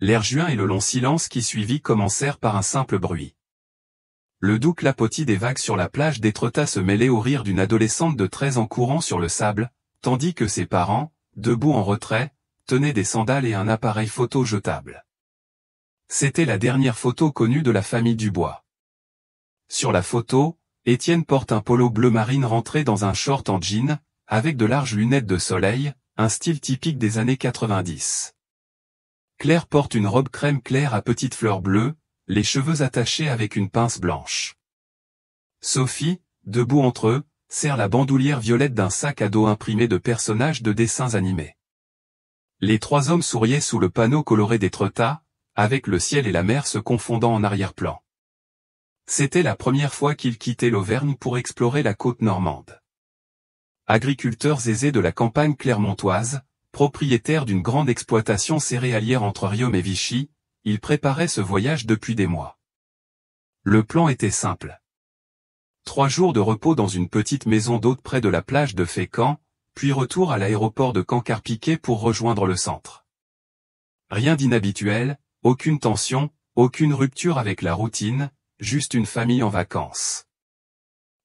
L'air juin et le long silence qui suivit commencèrent par un simple bruit. Le doux clapotis des vagues sur la plage d'Étretat se mêlait au rire d'une adolescente de 13 ans courant sur le sable, tandis que ses parents, debout en retrait, tenaient des sandales et un appareil photo jetable. C'était la dernière photo connue de la famille Dubois. Sur la photo, Étienne porte un polo bleu marine rentré dans un short en jean, avec de larges lunettes de soleil, un style typique des années 90. Claire porte une robe crème claire à petites fleurs bleues, les cheveux attachés avec une pince blanche. Sophie, debout entre eux, serre la bandoulière violette d'un sac à dos imprimé de personnages de dessins animés. Les trois hommes souriaient sous le panneau coloré d'Étretat, avec le ciel et la mer se confondant en arrière-plan. C'était la première fois qu'ils quittaient l'Auvergne pour explorer la côte normande. Agriculteurs aisés de la campagne clermontoise, propriétaires d'une grande exploitation céréalière entre Riom et Vichy, ils préparaient ce voyage depuis des mois. Le plan était simple. 3 jours de repos dans une petite maison d'hôte près de la plage de Fécamp, puis retour à l'aéroport de Caen-Carpiquet pour rejoindre le centre. Rien d'inhabituel, aucune tension, aucune rupture avec la routine, juste une famille en vacances.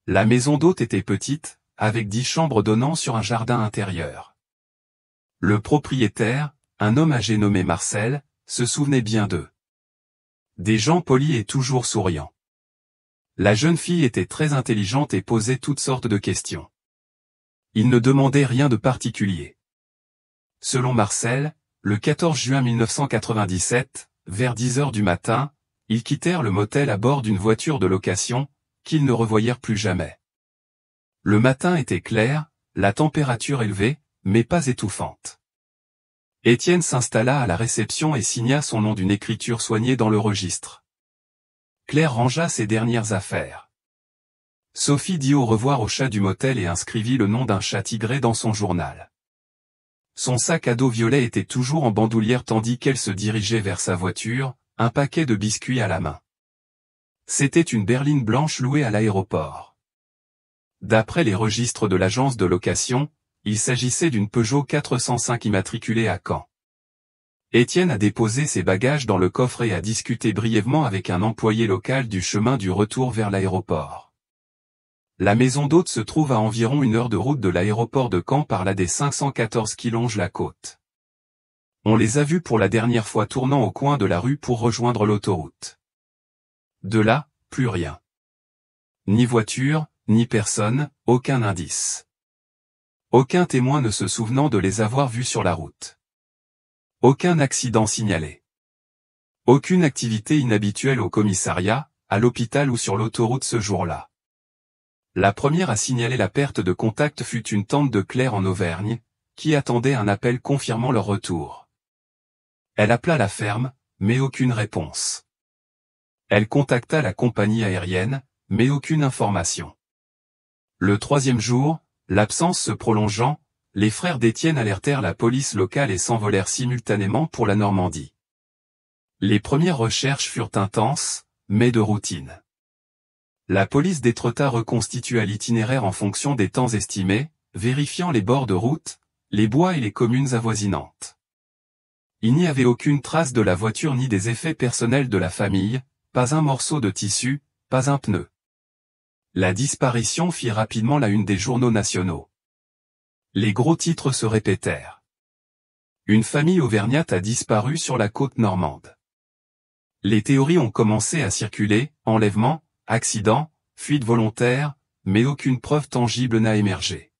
La maison d'hôte était petite, avec 10 chambres donnant sur un jardin intérieur. Le propriétaire, un homme âgé nommé Marcel, se souvenait bien d'eux. Des gens polis et toujours souriants. La jeune fille était très intelligente et posait toutes sortes de questions. Il ne demandait rien de particulier. Selon Marcel, le 14 juin 1997, vers 10 heures du matin, ils quittèrent le motel à bord d'une voiture de location, qu'ils ne revoyèrent plus jamais. Le matin était clair, la température élevée, mais pas étouffante. Étienne s'installa à la réception et signa son nom d'une écriture soignée dans le registre. Claire rangea ses dernières affaires. Sophie dit au revoir au chat du motel et inscrivit le nom d'un chat tigré dans son journal. Son sac à dos violet était toujours en bandoulière tandis qu'elle se dirigeait vers sa voiture, un paquet de biscuits à la main. C'était une berline blanche louée à l'aéroport. D'après les registres de l'agence de location, il s'agissait d'une Peugeot 405 immatriculée à Caen. Étienne a déposé ses bagages dans le coffre et a discuté brièvement avec un employé local du chemin du retour vers l'aéroport. La maison d'hôte se trouve à environ 1 heure de route de l'aéroport de Caen par la D514 qui longe la côte. On les a vus pour la dernière fois tournant au coin de la rue pour rejoindre l'autoroute. De là, plus rien. Ni voiture, ni personne, aucun indice. Aucun témoin ne se souvenant de les avoir vus sur la route. Aucun accident signalé. Aucune activité inhabituelle au commissariat, à l'hôpital ou sur l'autoroute ce jour-là. La première à signaler la perte de contact fut une tante de Claire en Auvergne, qui attendait un appel confirmant leur retour. Elle appela la ferme, mais aucune réponse. Elle contacta la compagnie aérienne, mais aucune information. Le 3e jour, l'absence se prolongeant, les frères d'Étienne alertèrent la police locale et s'envolèrent simultanément pour la Normandie. Les premières recherches furent intenses, mais de routine. La police d'Étretat reconstitua l'itinéraire en fonction des temps estimés, vérifiant les bords de route, les bois et les communes avoisinantes. Il n'y avait aucune trace de la voiture ni des effets personnels de la famille, pas un morceau de tissu, pas un pneu. La disparition fit rapidement la une des journaux nationaux. Les gros titres se répétèrent. Une famille auvergnate a disparu sur la côte normande. Les théories ont commencé à circuler, enlèvement, accident, fuite volontaire, mais aucune preuve tangible n'a émergé.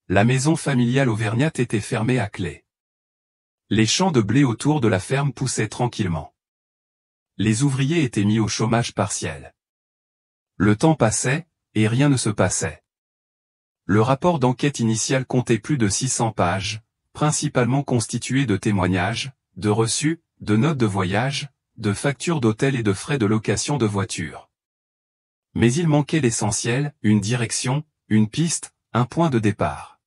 La maison familiale auvergnate était fermée à clé. Les champs de blé autour de la ferme poussaient tranquillement. Les ouvriers étaient mis au chômage partiel. Le temps passait, et rien ne se passait. Le rapport d'enquête initial comptait plus de 600 pages, principalement constitué de témoignages, de reçus, de notes de voyage, de factures d'hôtel et de frais de location de voiture. Mais il manquait l'essentiel, une direction, une piste, un point de départ.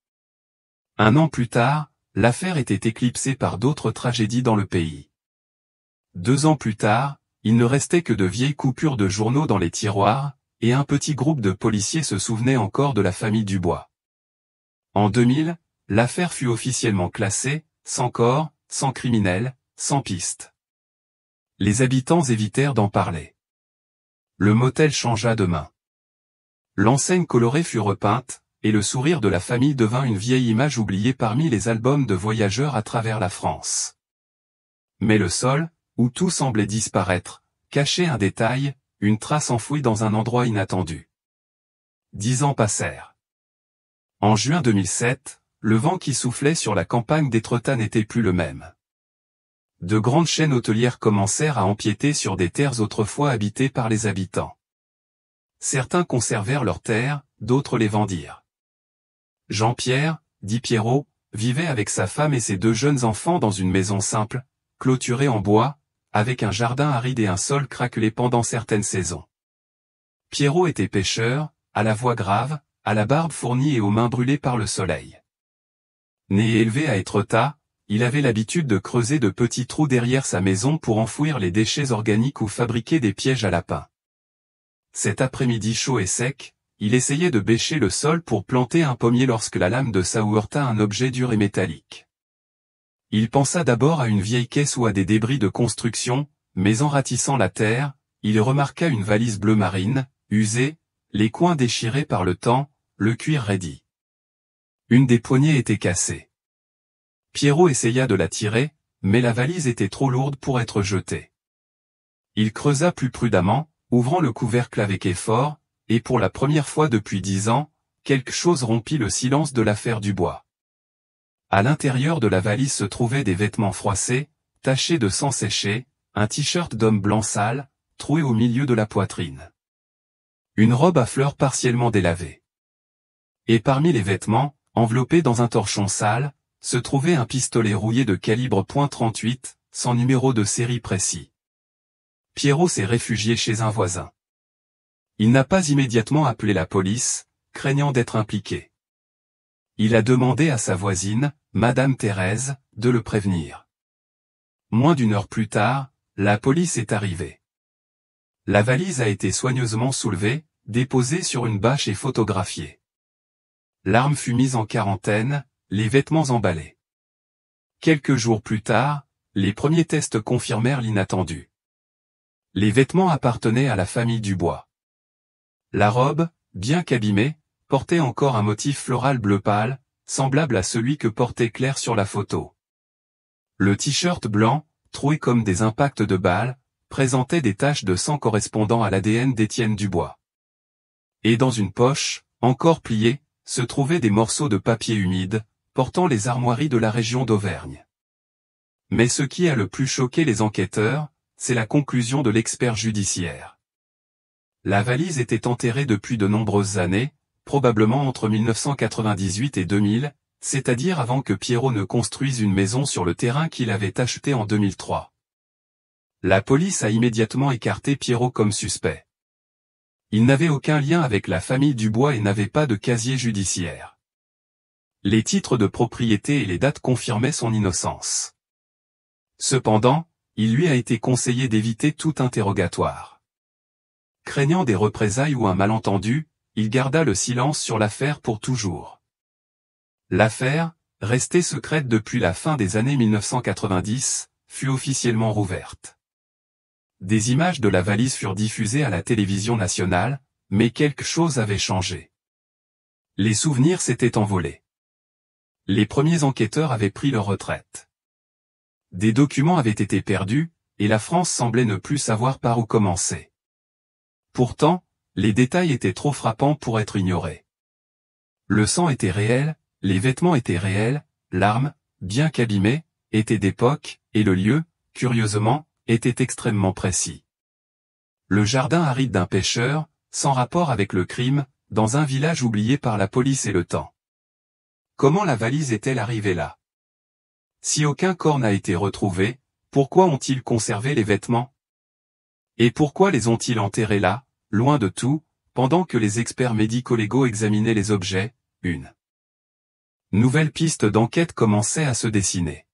1 an plus tard, l'affaire était éclipsée par d'autres tragédies dans le pays. 2 ans plus tard, il ne restait que de vieilles coupures de journaux dans les tiroirs, et un petit groupe de policiers se souvenait encore de la famille Dubois. En 2000, l'affaire fut officiellement classée, sans corps, sans criminel, sans piste. Les habitants évitèrent d'en parler. Le motel changea de main. L'enseigne colorée fut repeinte, et le sourire de la famille devint une vieille image oubliée parmi les albums de voyageurs à travers la France. Mais le sol, où tout semblait disparaître, cachait un détail, une trace enfouie dans un endroit inattendu. 10 ans passèrent. En juin 2007, le vent qui soufflait sur la campagne d'Étretat n'était plus le même. De grandes chaînes hôtelières commencèrent à empiéter sur des terres autrefois habitées par les habitants. Certains conservèrent leurs terres, d'autres les vendirent. Jean-Pierre, dit Pierrot, vivait avec sa femme et ses 2 jeunes enfants dans une maison simple, clôturée en bois, avec un jardin aride et un sol craquelé pendant certaines saisons. Pierrot était pêcheur, à la voix grave, à la barbe fournie et aux mains brûlées par le soleil. Né et élevé à Étretat, il avait l'habitude de creuser de petits trous derrière sa maison pour enfouir les déchets organiques ou fabriquer des pièges à lapins. Cet après-midi chaud et sec, il essayait de bêcher le sol pour planter un pommier lorsque la lame de sa houe heurta un objet dur et métallique. Il pensa d'abord à une vieille caisse ou à des débris de construction, mais en ratissant la terre, il remarqua une valise bleu marine, usée, les coins déchirés par le temps, le cuir raidi. Une des poignées était cassée. Pierrot essaya de la tirer, mais la valise était trop lourde pour être jetée. Il creusa plus prudemment, ouvrant le couvercle avec effort, et pour la première fois depuis 10 ans, quelque chose rompit le silence de l'affaire Dubois. À l'intérieur de la valise se trouvaient des vêtements froissés, tachés de sang séché, un t-shirt d'homme blanc sale, troué au milieu de la poitrine. Une robe à fleurs partiellement délavée. Et parmi les vêtements, enveloppé dans un torchon sale, se trouvait un pistolet rouillé de calibre .38, sans numéro de série précis. Pierrot s'est réfugié chez un voisin. Il n'a pas immédiatement appelé la police, craignant d'être impliqué. Il a demandé à sa voisine, Madame Thérèse, de le prévenir. Moins d'1 heure plus tard, la police est arrivée. La valise a été soigneusement soulevée, déposée sur une bâche et photographiée. L'arme fut mise en quarantaine, les vêtements emballés. Quelques jours plus tard, les premiers tests confirmèrent l'inattendu. Les vêtements appartenaient à la famille Dubois. La robe, bien qu'abîmée, portait encore un motif floral bleu pâle, semblable à celui que portait Claire sur la photo. Le t-shirt blanc, troué comme des impacts de balles, présentait des taches de sang correspondant à l'ADN d'Étienne Dubois. Et dans une poche, encore pliée, se trouvaient des morceaux de papier humide, portant les armoiries de la région d'Auvergne. Mais ce qui a le plus choqué les enquêteurs, c'est la conclusion de l'expert judiciaire. La valise était enterrée depuis de nombreuses années, probablement entre 1998 et 2000, c'est-à-dire avant que Pierrot ne construise une maison sur le terrain qu'il avait acheté en 2003. La police a immédiatement écarté Pierrot comme suspect. Il n'avait aucun lien avec la famille Dubois et n'avait pas de casier judiciaire. Les titres de propriété et les dates confirmaient son innocence. Cependant, il lui a été conseillé d'éviter tout interrogatoire. Craignant des représailles ou un malentendu, il garda le silence sur l'affaire pour toujours. L'affaire, restée secrète depuis la fin des années 1990, fut officiellement rouverte. Des images de la valise furent diffusées à la télévision nationale, mais quelque chose avait changé. Les souvenirs s'étaient envolés. Les premiers enquêteurs avaient pris leur retraite. Des documents avaient été perdus, et la France semblait ne plus savoir par où commencer. Pourtant, les détails étaient trop frappants pour être ignorés. Le sang était réel, les vêtements étaient réels, l'arme, bien qu'abîmée, était d'époque, et le lieu, curieusement, était extrêmement précis. Le jardin aride d'un pêcheur, sans rapport avec le crime, dans un village oublié par la police et le temps. Comment la valise est-elle arrivée là? Si aucun corps n'a été retrouvé, pourquoi ont-ils conservé les vêtements? Et pourquoi les ont-ils enterrés là, loin de tout, pendant que les experts médico-légaux examinaient les objets? Une nouvelle piste d'enquête commençait à se dessiner.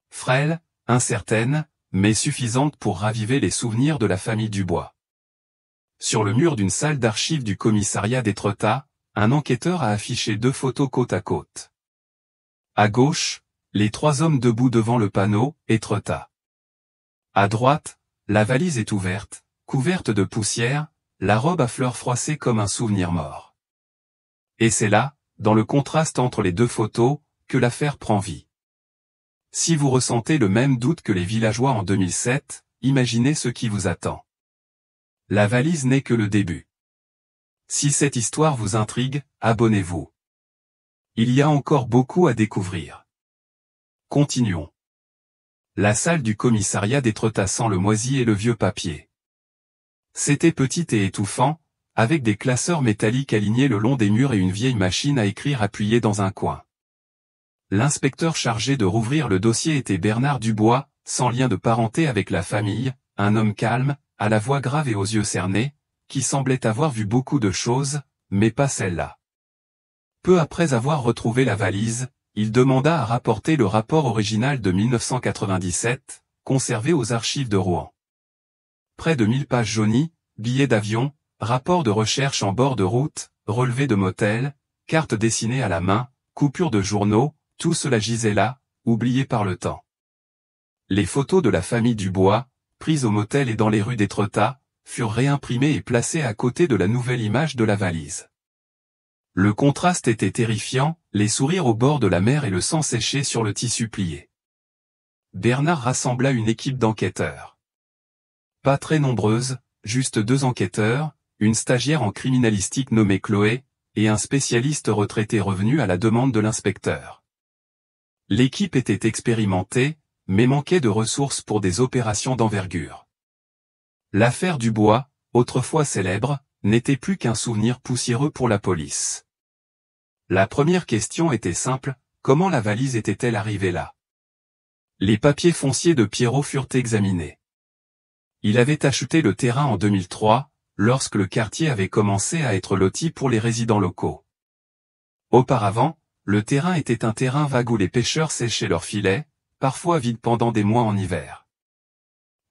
Frêle, incertaine, mais suffisante pour raviver les souvenirs de la famille Dubois. Sur le mur d'une salle d'archives du commissariat d'Étretat, un enquêteur a affiché 2 photos côte à côte. À gauche, les 3 hommes debout devant le panneau, Étretat. À droite, la valise est ouverte, couverte de poussière, la robe à fleurs froissée comme un souvenir mort. Et c'est là, dans le contraste entre les deux photos, que l'affaire prend vie. Si vous ressentez le même doute que les villageois en 2007, imaginez ce qui vous attend. La valise n'est que le début. Si cette histoire vous intrigue, abonnez-vous. Il y a encore beaucoup à découvrir. Continuons. La salle du commissariat d'Étretat sent le moisi et le vieux papier. C'était petit et étouffant, avec des classeurs métalliques alignés le long des murs et une vieille machine à écrire appuyée dans un coin. L'inspecteur chargé de rouvrir le dossier était Bernard Dubois, sans lien de parenté avec la famille, un homme calme, à la voix grave et aux yeux cernés, qui semblait avoir vu beaucoup de choses, mais pas celle-là. Peu après avoir retrouvé la valise, il demanda à rapporter le rapport original de 1997, conservé aux archives de Rouen. Près de 1000 pages jaunies, billets d'avion, rapports de recherche en bord de route, relevés de motel, cartes dessinées à la main, coupures de journaux, tout cela gisait là, oublié par le temps. Les photos de la famille Dubois, prises au motel et dans les rues d'Étretat, furent réimprimées et placées à côté de la nouvelle image de la valise. Le contraste était terrifiant, les sourires au bord de la mer et le sang séché sur le tissu plié. Bernard rassembla une équipe d'enquêteurs. Pas très nombreuse, juste 2 enquêteurs, une stagiaire en criminalistique nommée Chloé, et un spécialiste retraité revenu à la demande de l'inspecteur. L'équipe était expérimentée, mais manquait de ressources pour des opérations d'envergure. L'affaire Dubois, autrefois célèbre, n'était plus qu'un souvenir poussiéreux pour la police. La première question était simple, comment la valise était-elle arrivée là? Les papiers fonciers de Pierrot furent examinés. Il avait acheté le terrain en 2003, lorsque le quartier avait commencé à être loti pour les résidents locaux. Auparavant, le terrain était un terrain vague où les pêcheurs séchaient leurs filets, parfois vides pendant des mois en hiver.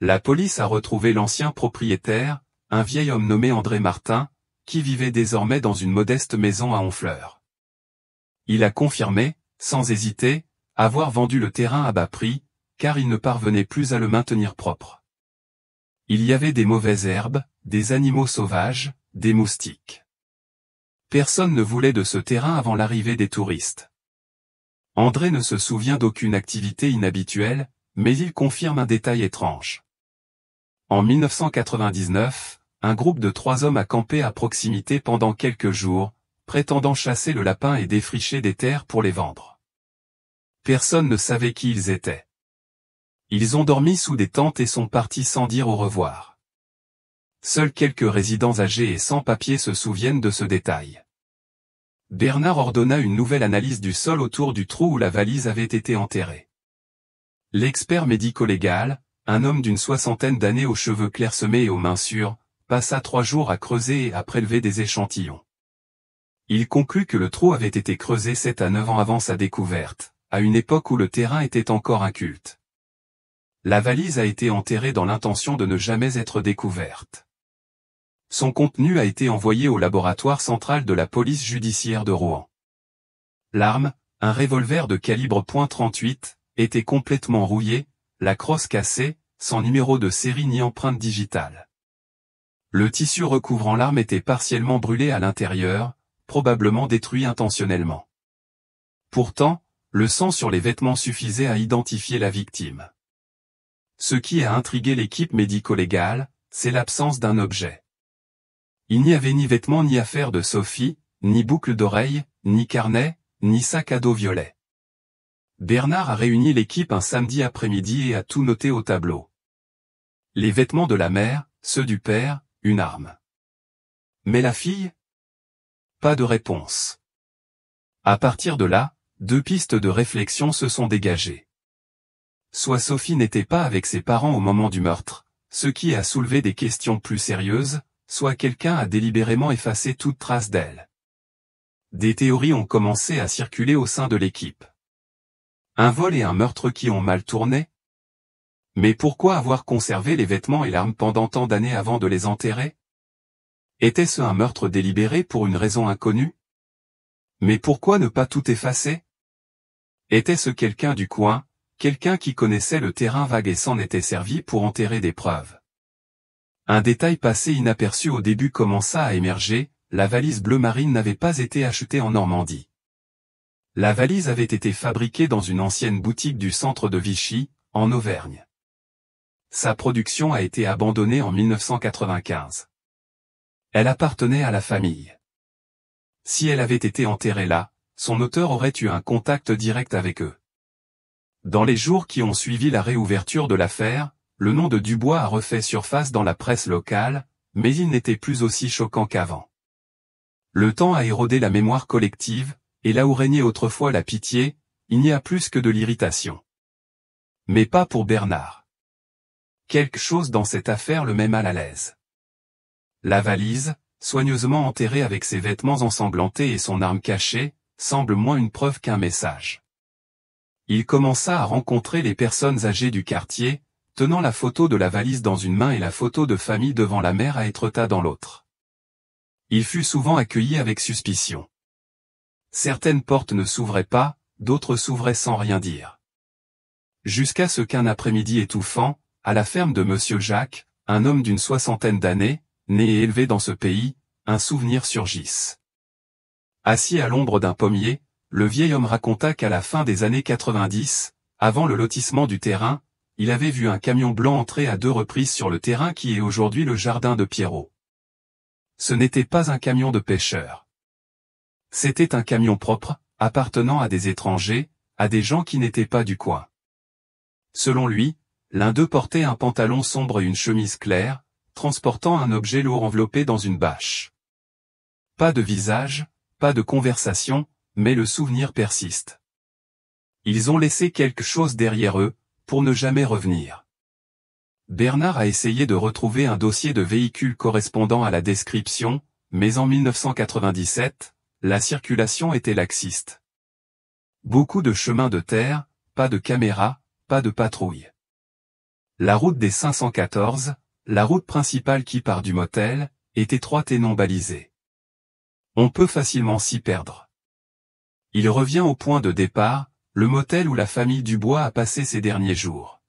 La police a retrouvé l'ancien propriétaire, un vieil homme nommé André Martin, qui vivait désormais dans une modeste maison à Honfleur. Il a confirmé, sans hésiter, avoir vendu le terrain à bas prix, car il ne parvenait plus à le maintenir propre. Il y avait des mauvaises herbes, des animaux sauvages, des moustiques. Personne ne voulait de ce terrain avant l'arrivée des touristes. André ne se souvient d'aucune activité inhabituelle, mais il confirme un détail étrange. En 1999, un groupe de 3 hommes a campé à proximité pendant quelques jours, prétendant chasser le lapin et défricher des terres pour les vendre. Personne ne savait qui ils étaient. Ils ont dormi sous des tentes et sont partis sans dire au revoir. Seuls quelques résidents âgés et sans papier se souviennent de ce détail. Bernard ordonna une nouvelle analyse du sol autour du trou où la valise avait été enterrée. L'expert médico-légal, un homme d'une 60aine d'années aux cheveux clairsemés et aux mains sûres, passa 3 jours à creuser et à prélever des échantillons. Il conclut que le trou avait été creusé 7 à 9 ans avant sa découverte, à une époque où le terrain était encore inculte. La valise a été enterrée dans l'intention de ne jamais être découverte. Son contenu a été envoyé au laboratoire central de la police judiciaire de Rouen. L'arme, un revolver de calibre .38, était complètement rouillé, la crosse cassée, sans numéro de série ni empreinte digitale. Le tissu recouvrant l'arme était partiellement brûlé à l'intérieur, probablement détruit intentionnellement. Pourtant, le sang sur les vêtements suffisait à identifier la victime. Ce qui a intrigué l'équipe médico-légale, c'est l'absence d'un objet. Il n'y avait ni vêtements ni affaires de Sophie, ni boucle d'oreille, ni carnet, ni sac à dos violet. Bernard a réuni l'équipe un samedi après-midi et a tout noté au tableau. Les vêtements de la mère, ceux du père, une arme. Mais la fille? Pas de réponse. À partir de là, 2 pistes de réflexion se sont dégagées. Soit Sophie n'était pas avec ses parents au moment du meurtre, ce qui a soulevé des questions plus sérieuses, soit quelqu'un a délibérément effacé toute trace d'elle. Des théories ont commencé à circuler au sein de l'équipe. Un vol et un meurtre qui ont mal tourné? Mais pourquoi avoir conservé les vêtements et l'arme pendant tant d'années avant de les enterrer? Était-ce un meurtre délibéré pour une raison inconnue? Mais pourquoi ne pas tout effacer? Était-ce quelqu'un du coin, quelqu'un qui connaissait le terrain vague et s'en était servi pour enterrer des preuves. Un détail passé inaperçu au début commença à émerger, la valise bleu marine n'avait pas été achetée en Normandie. La valise avait été fabriquée dans une ancienne boutique du centre de Vichy, en Auvergne. Sa production a été abandonnée en 1995. Elle appartenait à la famille. Si elle avait été enterrée là, son auteur aurait eu un contact direct avec eux. Dans les jours qui ont suivi la réouverture de l'affaire, le nom de Dubois a refait surface dans la presse locale, mais il n'était plus aussi choquant qu'avant. Le temps a érodé la mémoire collective, et là où régnait autrefois la pitié, il n'y a plus que de l'irritation. Mais pas pour Bernard. Quelque chose dans cette affaire le met mal à l'aise. La valise, soigneusement enterrée avec ses vêtements ensanglantés et son arme cachée, semble moins une preuve qu'un message. Il commença à rencontrer les personnes âgées du quartier, tenant la photo de la valise dans une main et la photo de famille devant la mère à Étretat dans l'autre. Il fut souvent accueilli avec suspicion. Certaines portes ne s'ouvraient pas, d'autres s'ouvraient sans rien dire. Jusqu'à ce qu'un après-midi étouffant, à la ferme de Monsieur Jacques, un homme d'une 60aine d'années, né et élevé dans ce pays, un souvenir surgisse. Assis à l'ombre d'un pommier, le vieil homme raconta qu'à la fin des années 90, avant le lotissement du terrain, il avait vu un camion blanc entrer à 2 reprises sur le terrain qui est aujourd'hui le jardin de Pierrot. Ce n'était pas un camion de pêcheurs. C'était un camion propre, appartenant à des étrangers, à des gens qui n'étaient pas du coin. Selon lui, l'un d'eux portait un pantalon sombre et une chemise claire, transportant un objet lourd enveloppé dans une bâche. Pas de visage, pas de conversation, mais le souvenir persiste. Ils ont laissé quelque chose derrière eux, pour ne jamais revenir. Bernard a essayé de retrouver un dossier de véhicule correspondant à la description, mais en 1997, la circulation était laxiste. Beaucoup de chemins de terre, pas de caméras, pas de patrouille. La route des 514, la route principale qui part du motel, est étroite et non balisée. On peut facilement s'y perdre. Il revient au point de départ, le motel où la famille Dubois a passé ses derniers jours.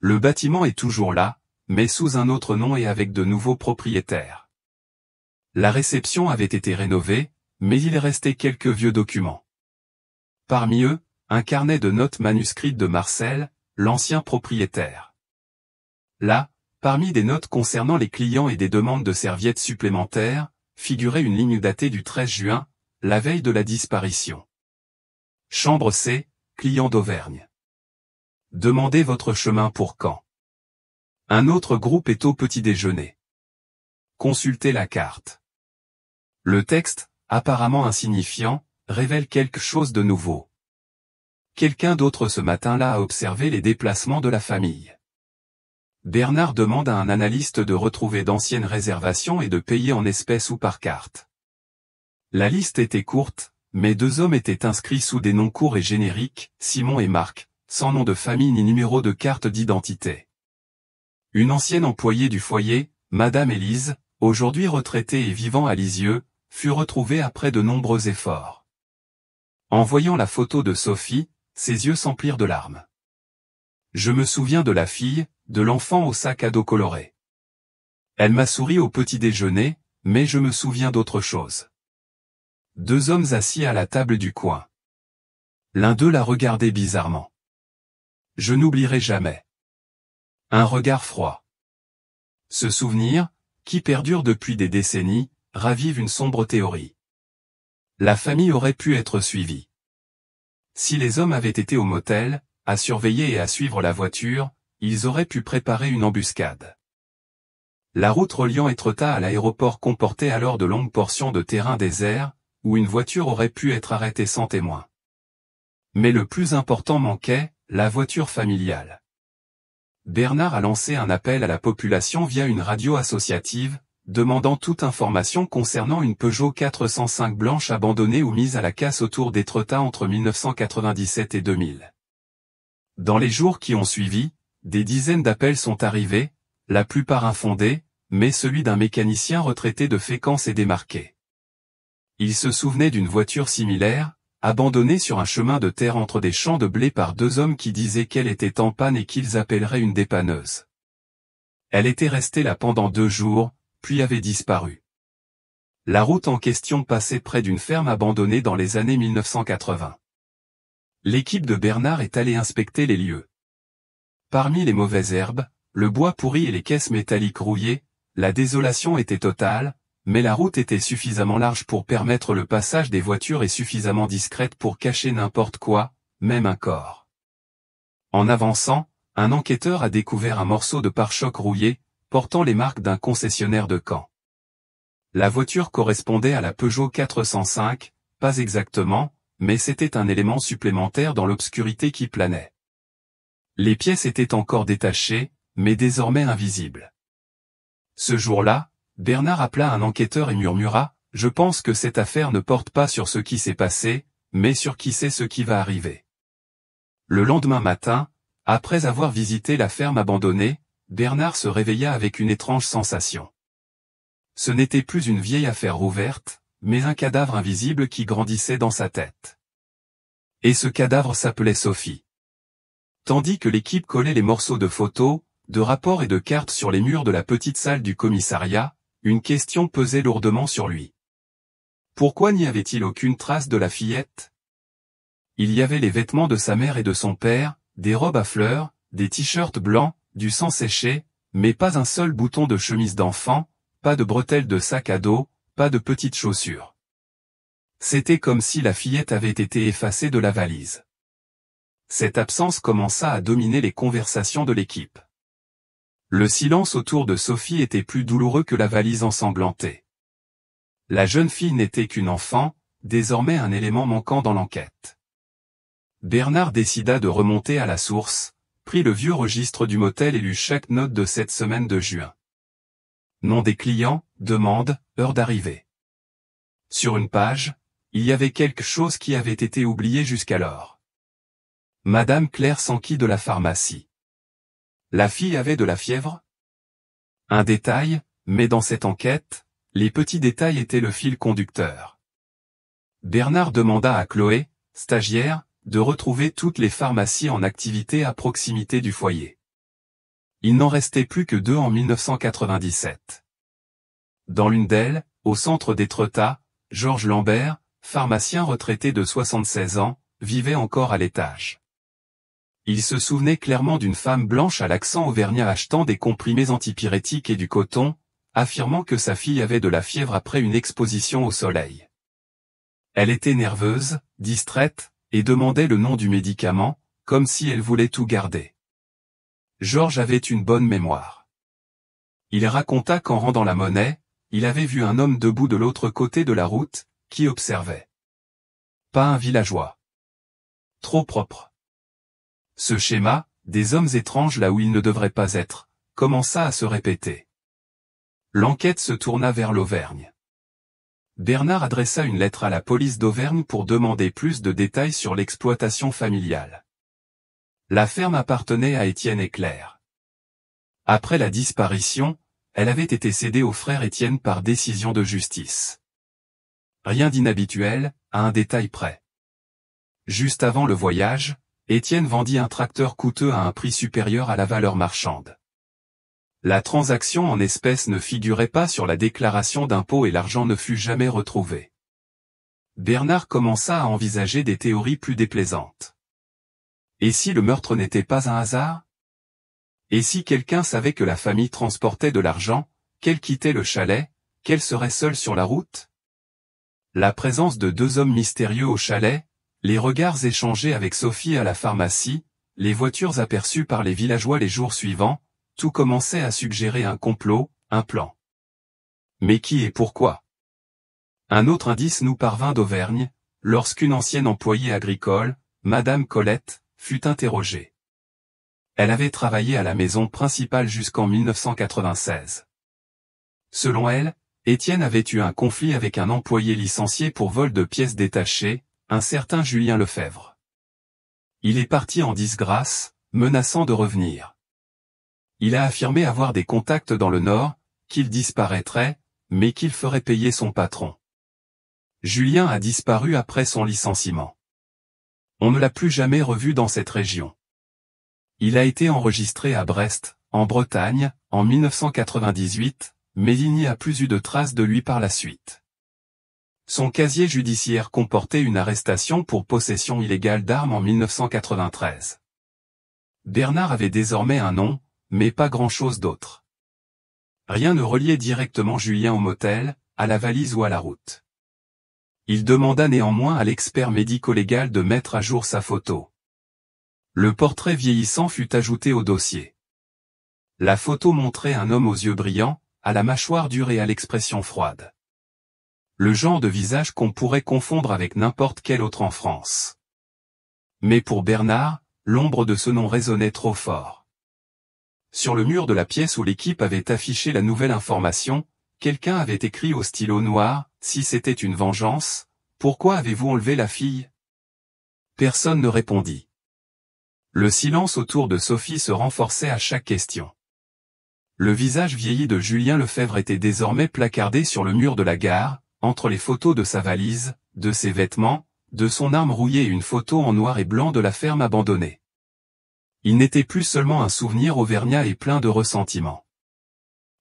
Le bâtiment est toujours là, mais sous un autre nom et avec de nouveaux propriétaires. La réception avait été rénovée, mais il restait quelques vieux documents. Parmi eux, un carnet de notes manuscrites de Marcel, l'ancien propriétaire. Là, parmi des notes concernant les clients et des demandes de serviettes supplémentaires, figurait une ligne datée du 13 juin, la veille de la disparition. Chambre C, client d'Auvergne. Demandez votre chemin pour quand. Un autre groupe est au petit déjeuner. Consultez la carte. Le texte, apparemment insignifiant, révèle quelque chose de nouveau. Quelqu'un d'autre ce matin-là a observé les déplacements de la famille. Bernard demande à un analyste de retrouver d'anciennes réservations et de payer en espèces ou par carte. La liste était courte, mais 2 hommes étaient inscrits sous des noms courts et génériques, Simon et Marc, sans nom de famille ni numéro de carte d'identité. Une ancienne employée du foyer, Madame Élise, aujourd'hui retraitée et vivant à Lisieux, fut retrouvée après de nombreux efforts. En voyant la photo de Sophie, ses yeux s'emplirent de larmes. Je me souviens de la fille, de l'enfant au sac à dos coloré. Elle m'a souri au petit déjeuner, mais je me souviens d'autre chose. 2 hommes assis à la table du coin. L'un d'eux la regardait bizarrement. Je n'oublierai jamais. Un regard froid. Ce souvenir, qui perdure depuis des décennies, ravive une sombre théorie. La famille aurait pu être suivie. Si les hommes avaient été au motel, à surveiller et à suivre la voiture, ils auraient pu préparer une embuscade. La route reliant Étretat à l'aéroport comportait alors de longues portions de terrain désert, où une voiture aurait pu être arrêtée sans témoin. Mais le plus important manquait, la voiture familiale. Bernard a lancé un appel à la population via une radio associative, demandant toute information concernant une Peugeot 405 blanche abandonnée ou mise à la casse autour d'Étretat entre 1997 et 2000. Dans les jours qui ont suivi, des dizaines d'appels sont arrivés, la plupart infondés, mais celui d'un mécanicien retraité de Fécamp s'est démarqué. Il se souvenait d'une voiture similaire, abandonnée sur un chemin de terre entre des champs de blé par deux hommes qui disaient qu'elle était en panne et qu'ils appelleraient une dépanneuse. Elle était restée là pendant 2 jours, puis avait disparu. La route en question passait près d'une ferme abandonnée dans les années 1980. L'équipe de Bernard est allée inspecter les lieux. Parmi les mauvaises herbes, le bois pourri et les caisses métalliques rouillées, la désolation était totale, mais la route était suffisamment large pour permettre le passage des voitures et suffisamment discrète pour cacher n'importe quoi, même un corps. En avançant, un enquêteur a découvert un morceau de pare-choc rouillé, portant les marques d'un concessionnaire de Caen. La voiture correspondait à la Peugeot 405, pas exactement, mais c'était un élément supplémentaire dans l'obscurité qui planait. Les pièces étaient encore détachées, mais désormais invisibles. Ce jour-là, Bernard appela un enquêteur et murmura « Je pense que cette affaire ne porte pas sur ce qui s'est passé, mais sur qui sait ce qui va arriver. » Le lendemain matin, après avoir visité la ferme abandonnée, Bernard se réveilla avec une étrange sensation. Ce n'était plus une vieille affaire ouverte, mais un cadavre invisible qui grandissait dans sa tête. Et ce cadavre s'appelait Sophie. Tandis que l'équipe collait les morceaux de photos, de rapports et de cartes sur les murs de la petite salle du commissariat, une question pesait lourdement sur lui. Pourquoi n'y avait-il aucune trace de la fillette? Il y avait les vêtements de sa mère et de son père, des robes à fleurs, des t-shirts blancs, du sang séché, mais pas un seul bouton de chemise d'enfant, pas de bretelles de sac à dos, pas de petites chaussures. C'était comme si la fillette avait été effacée de la valise. Cette absence commença à dominer les conversations de l'équipe. Le silence autour de Sophie était plus douloureux que la valise ensanglantée. La jeune fille n'était qu'une enfant, désormais un élément manquant dans l'enquête. Bernard décida de remonter à la source, prit le vieux registre du motel et lut chaque note de cette semaine de juin. Nom des clients, demande, heure d'arrivée. Sur une page, il y avait quelque chose qui avait été oublié jusqu'alors. Madame Claire Sanqui de la pharmacie. La fille avait de la fièvre? Un détail, mais dans cette enquête, les petits détails étaient le fil conducteur. Bernard demanda à Chloé, stagiaire, de retrouver toutes les pharmacies en activité à proximité du foyer. Il n'en restait plus que 2 en 1997. Dans l'une d'elles, au centre d'Étretat, Georges Lambert, pharmacien retraité de 76 ans, vivait encore à l'étage. Il se souvenait clairement d'une femme blanche à l'accent auvergnat achetant des comprimés antipyrétiques et du coton, affirmant que sa fille avait de la fièvre après une exposition au soleil. Elle était nerveuse, distraite, et demandait le nom du médicament, comme si elle voulait tout garder. Georges avait une bonne mémoire. Il raconta qu'en rendant la monnaie, il avait vu un homme debout de l'autre côté de la route, qui observait. Pas un villageois. Trop propre. Ce schéma, des hommes étranges là où ils ne devraient pas être, commença à se répéter. L'enquête se tourna vers l'Auvergne. Bernard adressa une lettre à la police d'Auvergne pour demander plus de détails sur l'exploitation familiale. La ferme appartenait à Étienne et Claire. Après la disparition, elle avait été cédée au frère Étienne par décision de justice. Rien d'inhabituel, à un détail près. Juste avant le voyage, Étienne vendit un tracteur coûteux à un prix supérieur à la valeur marchande. La transaction en espèces ne figurait pas sur la déclaration d'impôt et l'argent ne fut jamais retrouvé. Bernard commença à envisager des théories plus déplaisantes. Et si le meurtre n'était pas un hasard? Et si quelqu'un savait que la famille transportait de l'argent, qu'elle quittait le chalet, qu'elle serait seule sur la route? La présence de 2 hommes mystérieux au chalet, les regards échangés avec Sophie à la pharmacie, les voitures aperçues par les villageois les jours suivants, tout commençait à suggérer un complot, un plan. Mais qui et pourquoi? Un autre indice nous parvint d'Auvergne, lorsqu'une ancienne employée agricole, Madame Colette, fut interrogée. Elle avait travaillé à la maison principale jusqu'en 1996. Selon elle, Étienne avait eu un conflit avec un employé licencié pour vol de pièces détachées, un certain Julien Lefebvre. Il est parti en disgrâce, menaçant de revenir. Il a affirmé avoir des contacts dans le Nord, qu'il disparaîtrait, mais qu'il ferait payer son patron. Julien a disparu après son licenciement. On ne l'a plus jamais revu dans cette région. Il a été enregistré à Brest, en Bretagne, en 1998, mais il n'y a plus eu de traces de lui par la suite. Son casier judiciaire comportait une arrestation pour possession illégale d'armes en 1993. Bernard avait désormais un nom, mais pas grand-chose d'autre. Rien ne reliait directement Julien au motel, à la valise ou à la route. Il demanda néanmoins à l'expert médico-légal de mettre à jour sa photo. Le portrait vieillissant fut ajouté au dossier. La photo montrait un homme aux yeux brillants, à la mâchoire dure et à l'expression froide. Le genre de visage qu'on pourrait confondre avec n'importe quel autre en France. Mais pour Bernard, l'ombre de ce nom résonnait trop fort. Sur le mur de la pièce où l'équipe avait affiché la nouvelle information, quelqu'un avait écrit au stylo noir, « Si c'était une vengeance, pourquoi avez-vous enlevé la fille ?» Personne ne répondit. Le silence autour de Sophie se renforçait à chaque question. Le visage vieilli de Julien Lefebvre était désormais placardé sur le mur de la gare, entre les photos de sa valise, de ses vêtements, de son arme rouillée et une photo en noir et blanc de la ferme abandonnée. Il n'était plus seulement un souvenir auvergnat et plein de ressentiment.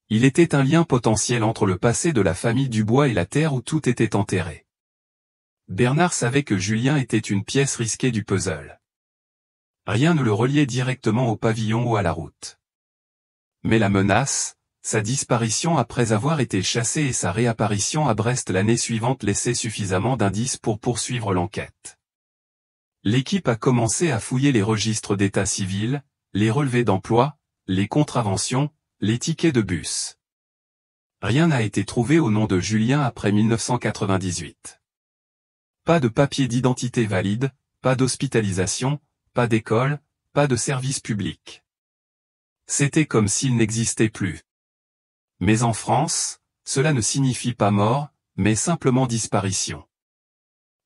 Il était un lien potentiel entre le passé de la famille Dubois et la terre où tout était enterré. Bernard savait que Julien était une pièce risquée du puzzle. Rien ne le reliait directement au pavillon ou à la route. Mais la menace, sa disparition après avoir été chassé et sa réapparition à Brest l'année suivante laissaient suffisamment d'indices pour poursuivre l'enquête. L'équipe a commencé à fouiller les registres d'état civil, les relevés d'emploi, les contraventions, les tickets de bus. Rien n'a été trouvé au nom de Julien après 1998. Pas de papier d'identité valide, pas d'hospitalisation, pas d'école, pas de service public. C'était comme s'il n'existait plus. Mais en France, cela ne signifie pas mort, mais simplement disparition.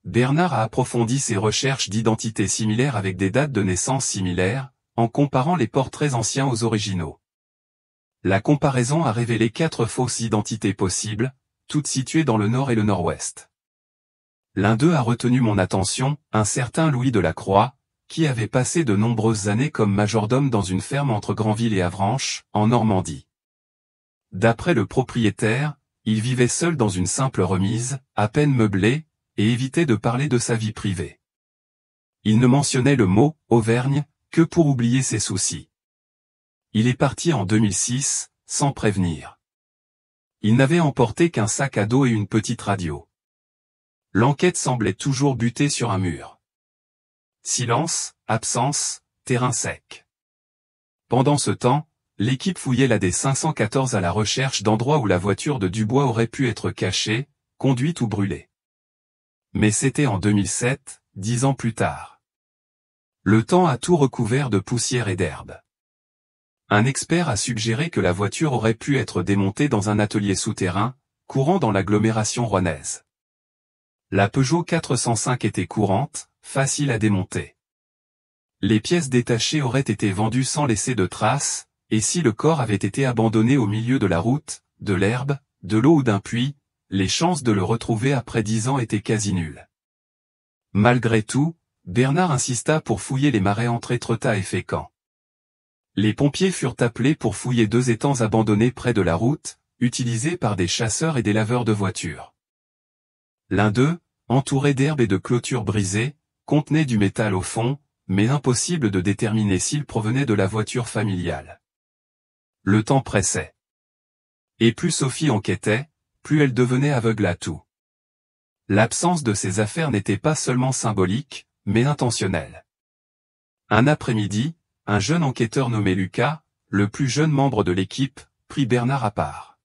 Bernard a approfondi ses recherches d'identité similaires avec des dates de naissance similaires, en comparant les portraits anciens aux originaux. La comparaison a révélé 4 fausses identités possibles, toutes situées dans le nord et le nord-ouest. L'un d'eux a retenu mon attention, un certain Louis Delacroix, qui avait passé de nombreuses années comme majordome dans une ferme entre Granville et Avranches, en Normandie. D'après le propriétaire, il vivait seul dans une simple remise, à peine meublée, et évitait de parler de sa vie privée. Il ne mentionnait le mot « Auvergne » que pour oublier ses soucis. Il est parti en 2006, sans prévenir. Il n'avait emporté qu'un sac à dos et une petite radio. L'enquête semblait toujours buter sur un mur. Silence, absence, terrain sec. Pendant ce temps, l'équipe fouillait la D514 à la recherche d'endroits où la voiture de Dubois aurait pu être cachée, conduite ou brûlée. Mais c'était en 2007, 10 ans plus tard. Le temps a tout recouvert de poussière et d'herbe. Un expert a suggéré que la voiture aurait pu être démontée dans un atelier souterrain, courant dans l'agglomération rouennaise. La Peugeot 405 était courante, facile à démonter. Les pièces détachées auraient été vendues sans laisser de traces, et si le corps avait été abandonné au milieu de la route, de l'herbe, de l'eau ou d'un puits, les chances de le retrouver après 10 ans étaient quasi nulles. Malgré tout, Bernard insista pour fouiller les marais entre Étretat et Fécamp. Les pompiers furent appelés pour fouiller 2 étangs abandonnés près de la route, utilisés par des chasseurs et des laveurs de voitures. L'un d'eux, entouré d'herbes et de clôtures brisées, contenait du métal au fond, mais impossible de déterminer s'il provenait de la voiture familiale. Le temps pressait. Et plus Sophie enquêtait, plus elle devenait aveugle à tout. L'absence de ces affaires n'était pas seulement symbolique, mais intentionnelle. Un après-midi, un jeune enquêteur nommé Lucas, le plus jeune membre de l'équipe, prit Bernard à part.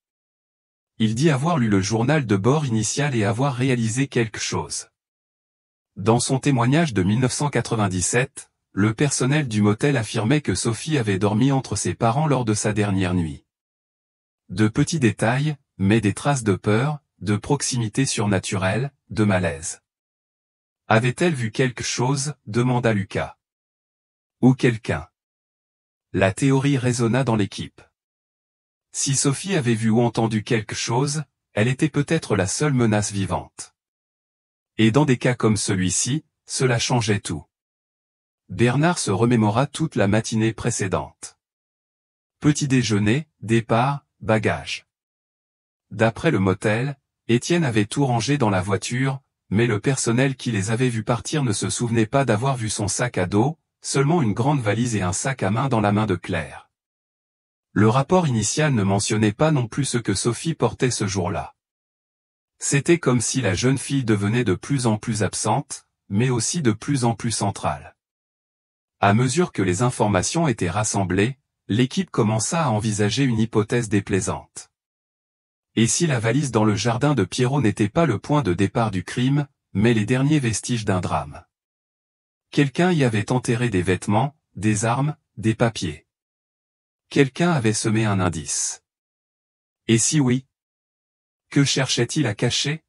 Il dit avoir lu le journal de bord initial et avoir réalisé quelque chose. Dans son témoignage de 1997, le personnel du motel affirmait que Sophie avait dormi entre ses parents lors de sa dernière nuit. De petits détails, mais des traces de peur, de proximité surnaturelle, de malaise. Avait-elle vu quelque chose, demanda Lucas. Ou quelqu'un. La théorie résonna dans l'équipe. Si Sophie avait vu ou entendu quelque chose, elle était peut-être la seule menace vivante. Et dans des cas comme celui-ci, cela changeait tout. Bernard se remémora toute la matinée précédente. Petit déjeuner, départ, bagages. D'après le motel, Étienne avait tout rangé dans la voiture, mais le personnel qui les avait vus partir ne se souvenait pas d'avoir vu son sac à dos, seulement une grande valise et un sac à main dans la main de Claire. Le rapport initial ne mentionnait pas non plus ce que Sophie portait ce jour-là. C'était comme si la jeune fille devenait de plus en plus absente, mais aussi de plus en plus centrale. À mesure que les informations étaient rassemblées, l'équipe commença à envisager une hypothèse déplaisante. Et si la valise dans le jardin de Pierrot n'était pas le point de départ du crime, mais les derniers vestiges d'un drame? Quelqu'un y avait enterré des vêtements, des armes, des papiers. Quelqu'un avait semé un indice. Et si oui? Que cherchait-il à cacher?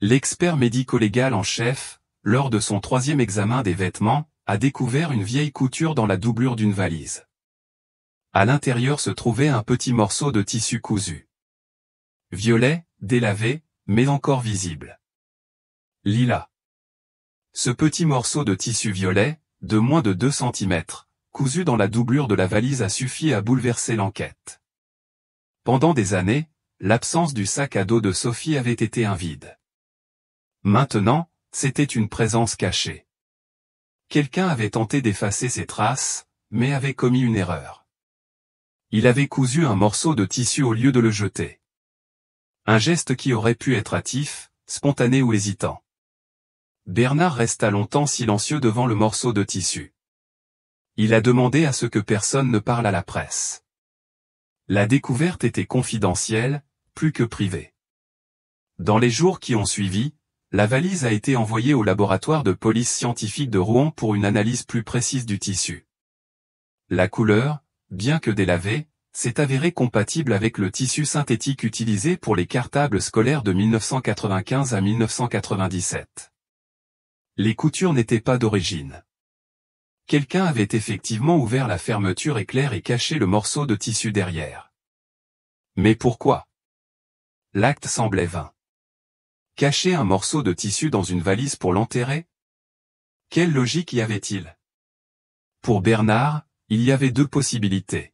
L'expert médico-légal en chef, lors de son 3e examen des vêtements, a découvert une vieille couture dans la doublure d'une valise. À l'intérieur se trouvait un petit morceau de tissu cousu. Violet, délavé, mais encore visible. Lilas. Ce petit morceau de tissu violet, de moins de 2 cm, cousu dans la doublure de la valise a suffi à bouleverser l'enquête. Pendant des années, l'absence du sac à dos de Sophie avait été un vide. Maintenant, c'était une présence cachée. Quelqu'un avait tenté d'effacer ses traces, mais avait commis une erreur. Il avait cousu un morceau de tissu au lieu de le jeter. Un geste qui aurait pu être hâtif, spontané ou hésitant. Bernard resta longtemps silencieux devant le morceau de tissu. Il a demandé à ce que personne ne parle à la presse. La découverte était confidentielle, plus que privée. Dans les jours qui ont suivi, la valise a été envoyée au laboratoire de police scientifique de Rouen pour une analyse plus précise du tissu. La couleur, bien que délavée, s'est avérée compatible avec le tissu synthétique utilisé pour les cartables scolaires de 1995 à 1997. Les coutures n'étaient pas d'origine. Quelqu'un avait effectivement ouvert la fermeture éclair et caché le morceau de tissu derrière. Mais pourquoi? L'acte semblait vain. Cacher un morceau de tissu dans une valise pour l'enterrer? Quelle logique y avait-il? Pour Bernard, il y avait 2 possibilités.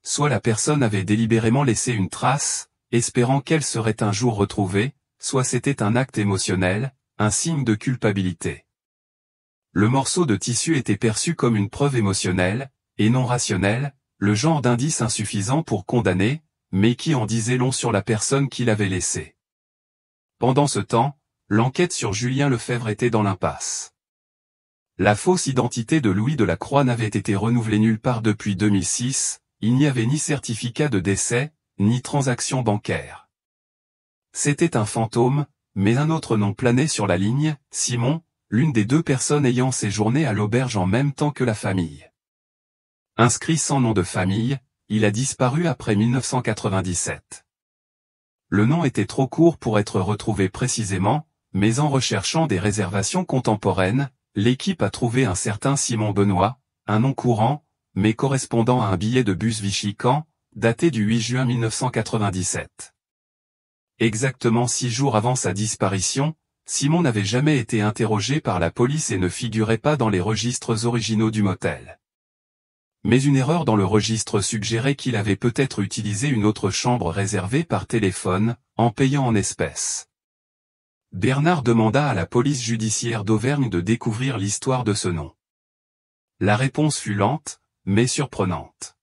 Soit la personne avait délibérément laissé une trace, espérant qu'elle serait un jour retrouvée, soit c'était un acte émotionnel, un signe de culpabilité. Le morceau de tissu était perçu comme une preuve émotionnelle, et non rationnelle, le genre d'indice insuffisant pour condamner, mais qui en disait long sur la personne qui l'avait laissé. Pendant ce temps, l'enquête sur Julien Lefebvre était dans l'impasse. La fausse identité de Louis Delacroix n'avait été renouvelée nulle part depuis 2006, il n'y avait ni certificat de décès, ni transaction bancaire. C'était un fantôme, mais un autre nom planait sur la ligne, Simon, l'une des 2 personnes ayant séjourné à l'auberge en même temps que la famille. Inscrit sans nom de famille, il a disparu après 1997. Le nom était trop court pour être retrouvé précisément, mais en recherchant des réservations contemporaines, l'équipe a trouvé un certain Simon Benoît, un nom courant, mais correspondant à un billet de bus Vichy-Caen, daté du 8 juin 1997. Exactement 6 jours avant sa disparition, Simon n'avait jamais été interrogé par la police et ne figurait pas dans les registres originaux du motel. Mais une erreur dans le registre suggérait qu'il avait peut-être utilisé une autre chambre réservée par téléphone, en payant en espèces. Bernard demanda à la police judiciaire d'Auvergne de découvrir l'histoire de ce nom. La réponse fut lente, mais surprenante.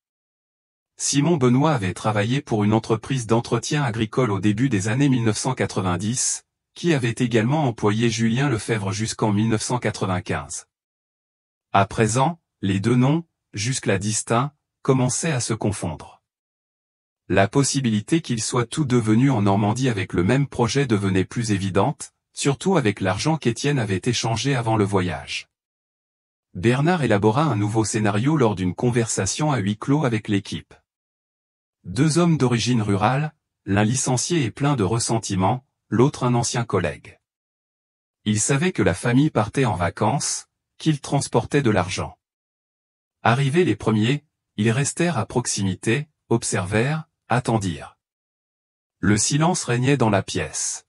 Simon Benoît avait travaillé pour une entreprise d'entretien agricole au début des années 1990, qui avait également employé Julien Lefebvre jusqu'en 1995. À présent, les 2 noms, jusque-là distincts, commençaient à se confondre. La possibilité qu'ils soient tous devenus en Normandie avec le même projet devenait plus évidente, surtout avec l'argent qu'Étienne avait échangé avant le voyage. Bernard élabora un nouveau scénario lors d'une conversation à huis clos avec l'équipe. 2 hommes d'origine rurale, l'un licencié et plein de ressentiment, l'autre un ancien collègue. Ils savaient que la famille partait en vacances, qu'ils transportaient de l'argent. Arrivés les premiers, ils restèrent à proximité, observèrent, attendirent. Le silence régnait dans la pièce.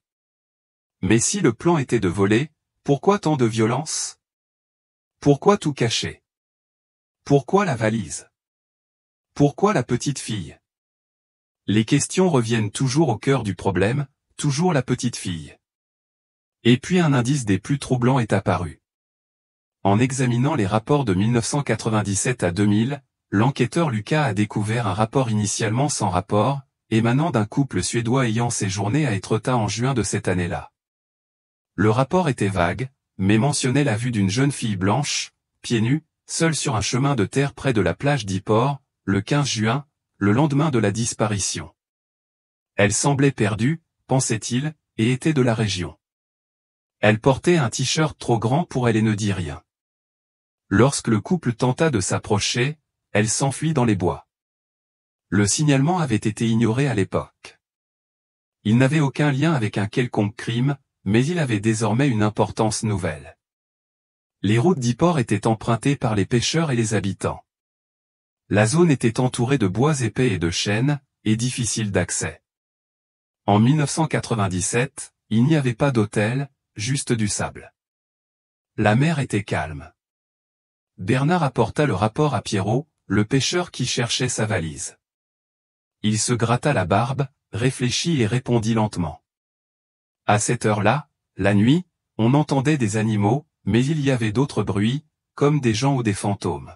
Mais si le plan était de voler, pourquoi tant de violence? Pourquoi tout cacher? Pourquoi la valise? Pourquoi la petite fille? Les questions reviennent toujours au cœur du problème, toujours la petite fille. Et puis un indice des plus troublants est apparu. En examinant les rapports de 1997 à 2000, l'enquêteur Lucas a découvert un rapport initialement sans rapport, émanant d'un couple suédois ayant séjourné à Etretat en juin de cette année-là. Le rapport était vague, mais mentionnait la vue d'une jeune fille blanche, pieds nus, seule sur un chemin de terre près de la plage d'Yport, le 15 juin, le lendemain de la disparition. Elle semblait perdue, pensait-il, et était de la région. Elle portait un t-shirt trop grand pour elle et ne dit rien. Lorsque le couple tenta de s'approcher, elle s'enfuit dans les bois. Le signalement avait été ignoré à l'époque. Il n'avait aucun lien avec un quelconque crime, mais il avait désormais une importance nouvelle. Les routes d'Yport étaient empruntées par les pêcheurs et les habitants. La zone était entourée de bois épais et de chênes, et difficile d'accès. En 1997, il n'y avait pas d'hôtel, juste du sable. La mer était calme. Bernard apporta le rapport à Pierrot, le pêcheur qui cherchait sa valise. Il se gratta la barbe, réfléchit et répondit lentement. À cette heure-là, la nuit, on entendait des animaux, mais il y avait d'autres bruits, comme des gens ou des fantômes.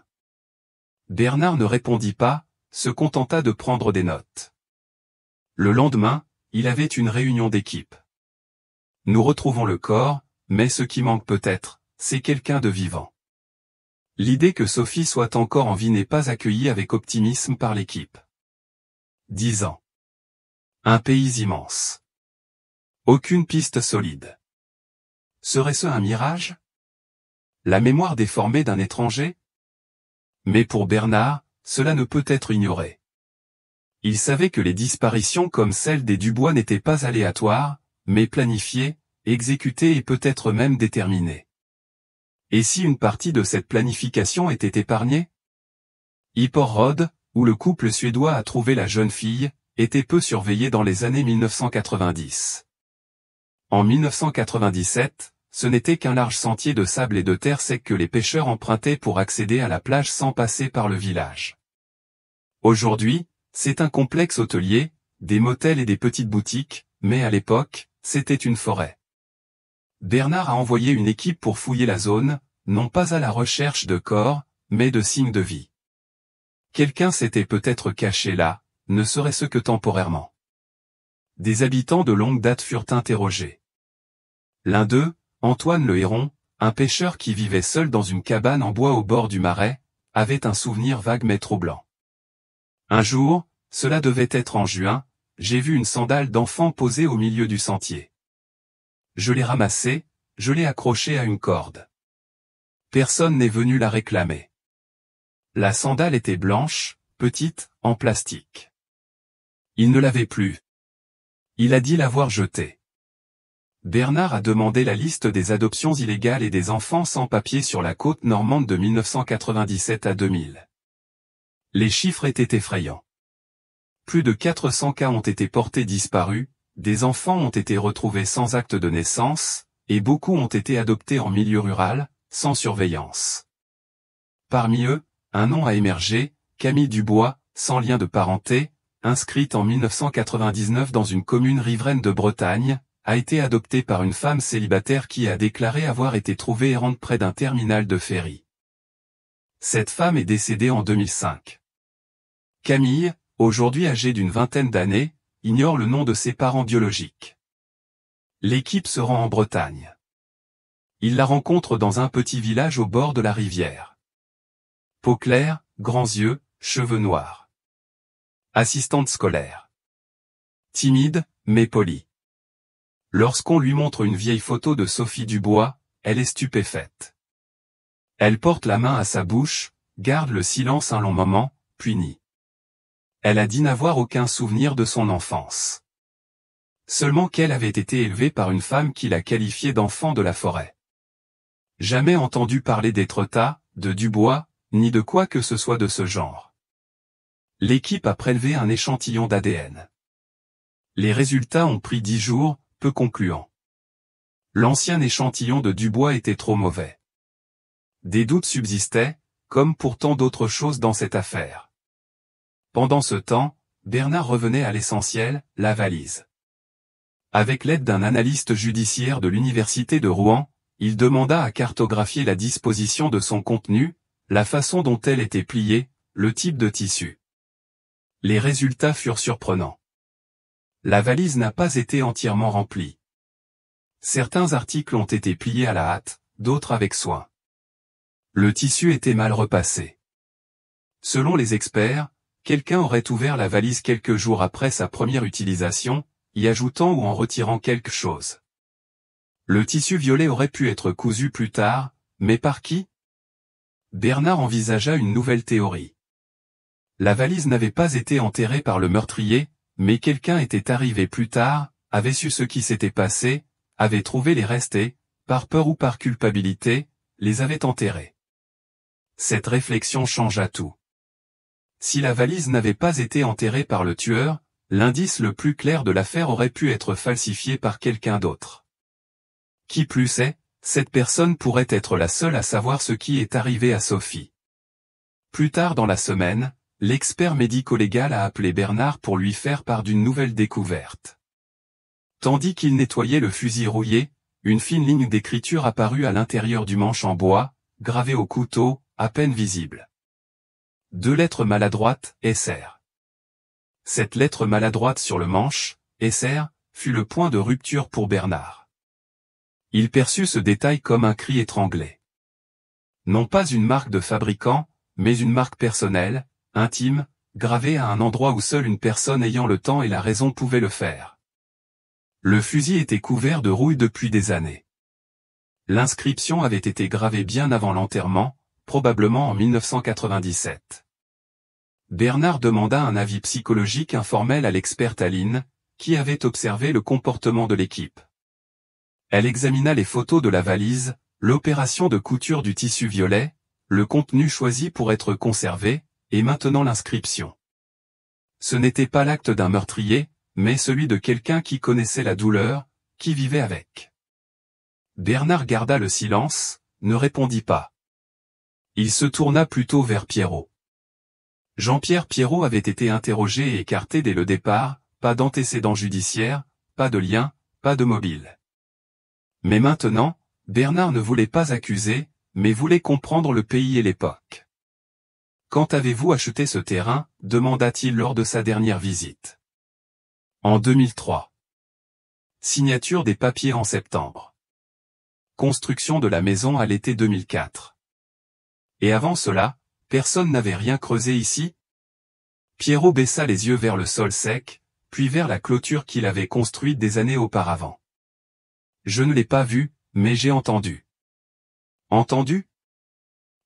Bernard ne répondit pas, se contenta de prendre des notes. Le lendemain, il avait une réunion d'équipe. Nous retrouvons le corps, mais ce qui manque peut-être, c'est quelqu'un de vivant. L'idée que Sophie soit encore en vie n'est pas accueillie avec optimisme par l'équipe. 10 ans. Un pays immense. Aucune piste solide. Serait-ce un mirage? La mémoire déformée d'un étranger? Mais pour Bernard, cela ne peut être ignoré. Il savait que les disparitions comme celle des Dubois n'étaient pas aléatoires, mais planifiées, exécutées et peut-être même déterminées. Et si une partie de cette planification était épargnée? Yport Road, où le couple suédois a trouvé la jeune fille, était peu surveillé dans les années 1990. En 1997, ce n'était qu'un large sentier de sable et de terre sec que les pêcheurs empruntaient pour accéder à la plage sans passer par le village. Aujourd'hui, c'est un complexe hôtelier, des motels et des petites boutiques, mais à l'époque, c'était une forêt. Bernard a envoyé une équipe pour fouiller la zone, non pas à la recherche de corps, mais de signes de vie. Quelqu'un s'était peut-être caché là, ne serait-ce que temporairement. Des habitants de longue date furent interrogés. L'un d'eux, Antoine Le Héron, un pêcheur qui vivait seul dans une cabane en bois au bord du marais, avait un souvenir vague mais troublant. Un jour, cela devait être en juin, j'ai vu une sandale d'enfant posée au milieu du sentier. Je l'ai ramassée, je l'ai accrochée à une corde. Personne n'est venu la réclamer. La sandale était blanche, petite, en plastique. Il ne l'avait plus. Il a dit l'avoir jetée. Bernard a demandé la liste des adoptions illégales et des enfants sans papier sur la côte normande de 1997 à 2000. Les chiffres étaient effrayants. Plus de 400 cas ont été portés disparus, des enfants ont été retrouvés sans acte de naissance, et beaucoup ont été adoptés en milieu rural, sans surveillance. Parmi eux, un nom a émergé, Camille Dubois, sans lien de parenté, inscrite en 1999 dans une commune riveraine de Bretagne, a été adoptée par une femme célibataire qui a déclaré avoir été trouvée errante près d'un terminal de ferry. Cette femme est décédée en 2005. Camille, aujourd'hui âgée d'une vingtaine d'années, ignore le nom de ses parents biologiques. L'équipe se rend en Bretagne. Il la rencontre dans un petit village au bord de la rivière. Peau claire, grands yeux, cheveux noirs. Assistante scolaire. Timide, mais polie. Lorsqu'on lui montre une vieille photo de Sophie Dubois, elle est stupéfaite. Elle porte la main à sa bouche, garde le silence un long moment, puis nie. Elle a dit n'avoir aucun souvenir de son enfance. Seulement qu'elle avait été élevée par une femme qui l'a qualifiée d'enfant de la forêt. Jamais entendu parler d'Etretat, de Dubois, ni de quoi que ce soit de ce genre. L'équipe a prélevé un échantillon d'ADN. Les résultats ont pris 10 jours, peu concluants. L'ancien échantillon de Dubois était trop mauvais. des doutes subsistaient, comme pour tant d'autres choses dans cette affaire. Pendant ce temps, Bernard revenait à l'essentiel, la valise. Avec l'aide d'un analyste judiciaire de l'université de Rouen, il demanda à cartographier la disposition de son contenu, la façon dont elle était pliée, le type de tissu. Les résultats furent surprenants. La valise n'a pas été entièrement remplie. Certains articles ont été pliés à la hâte, d'autres avec soin. Le tissu était mal repassé. Selon les experts, quelqu'un aurait ouvert la valise quelques jours après sa première utilisation, y ajoutant ou en retirant quelque chose. Le tissu violet aurait pu être cousu plus tard, mais par qui? Bernard envisagea une nouvelle théorie. La valise n'avait pas été enterrée par le meurtrier, mais quelqu'un était arrivé plus tard, avait su ce qui s'était passé, avait trouvé les restes et, par peur ou par culpabilité, les avait enterrés. Cette réflexion changea tout. Si la valise n'avait pas été enterrée par le tueur, l'indice le plus clair de l'affaire aurait pu être falsifié par quelqu'un d'autre. Qui plus est, cette personne pourrait être la seule à savoir ce qui est arrivé à Sophie. Plus tard dans la semaine, l'expert médico-légal a appelé Bernard pour lui faire part d'une nouvelle découverte. Tandis qu'il nettoyait le fusil rouillé, une fine ligne d'écriture apparut à l'intérieur du manche en bois, gravée au couteau, à peine visible. 2 lettres maladroites, SR. Cette lettre maladroite sur le manche, SR, fut le point de rupture pour Bernard. Il perçut ce détail comme un cri étranglé. Non pas une marque de fabricant, mais une marque personnelle, intime, gravée à un endroit où seule une personne ayant le temps et la raison pouvait le faire. Le fusil était couvert de rouille depuis des années. L'inscription avait été gravée bien avant l'enterrement, probablement en 1997. Bernard demanda un avis psychologique informel à l'experte Aline, qui avait observé le comportement de l'équipe. Elle examina les photos de la valise, l'opération de couture du tissu violet, le contenu choisi pour être conservé, et maintenant l'inscription. Ce n'était pas l'acte d'un meurtrier, mais celui de quelqu'un qui connaissait la douleur, qui vivait avec. Bernard garda le silence, ne répondit pas. Il se tourna plutôt vers Pierrot. Jean-Pierre Pierrot avait été interrogé et écarté dès le départ, pas d'antécédent judiciaire, pas de lien, pas de mobile. Mais maintenant, Bernard ne voulait pas accuser, mais voulait comprendre le pays et l'époque. « Quand avez-vous acheté ce terrain ?» demanda-t-il lors de sa dernière visite. En 2003. Signature des papiers en septembre. Construction de la maison à l'été 2004. Et avant cela, personne n'avait rien creusé ici? Pierrot baissa les yeux vers le sol sec, puis vers la clôture qu'il avait construite des années auparavant. Je ne l'ai pas vu, mais j'ai entendu. Entendu?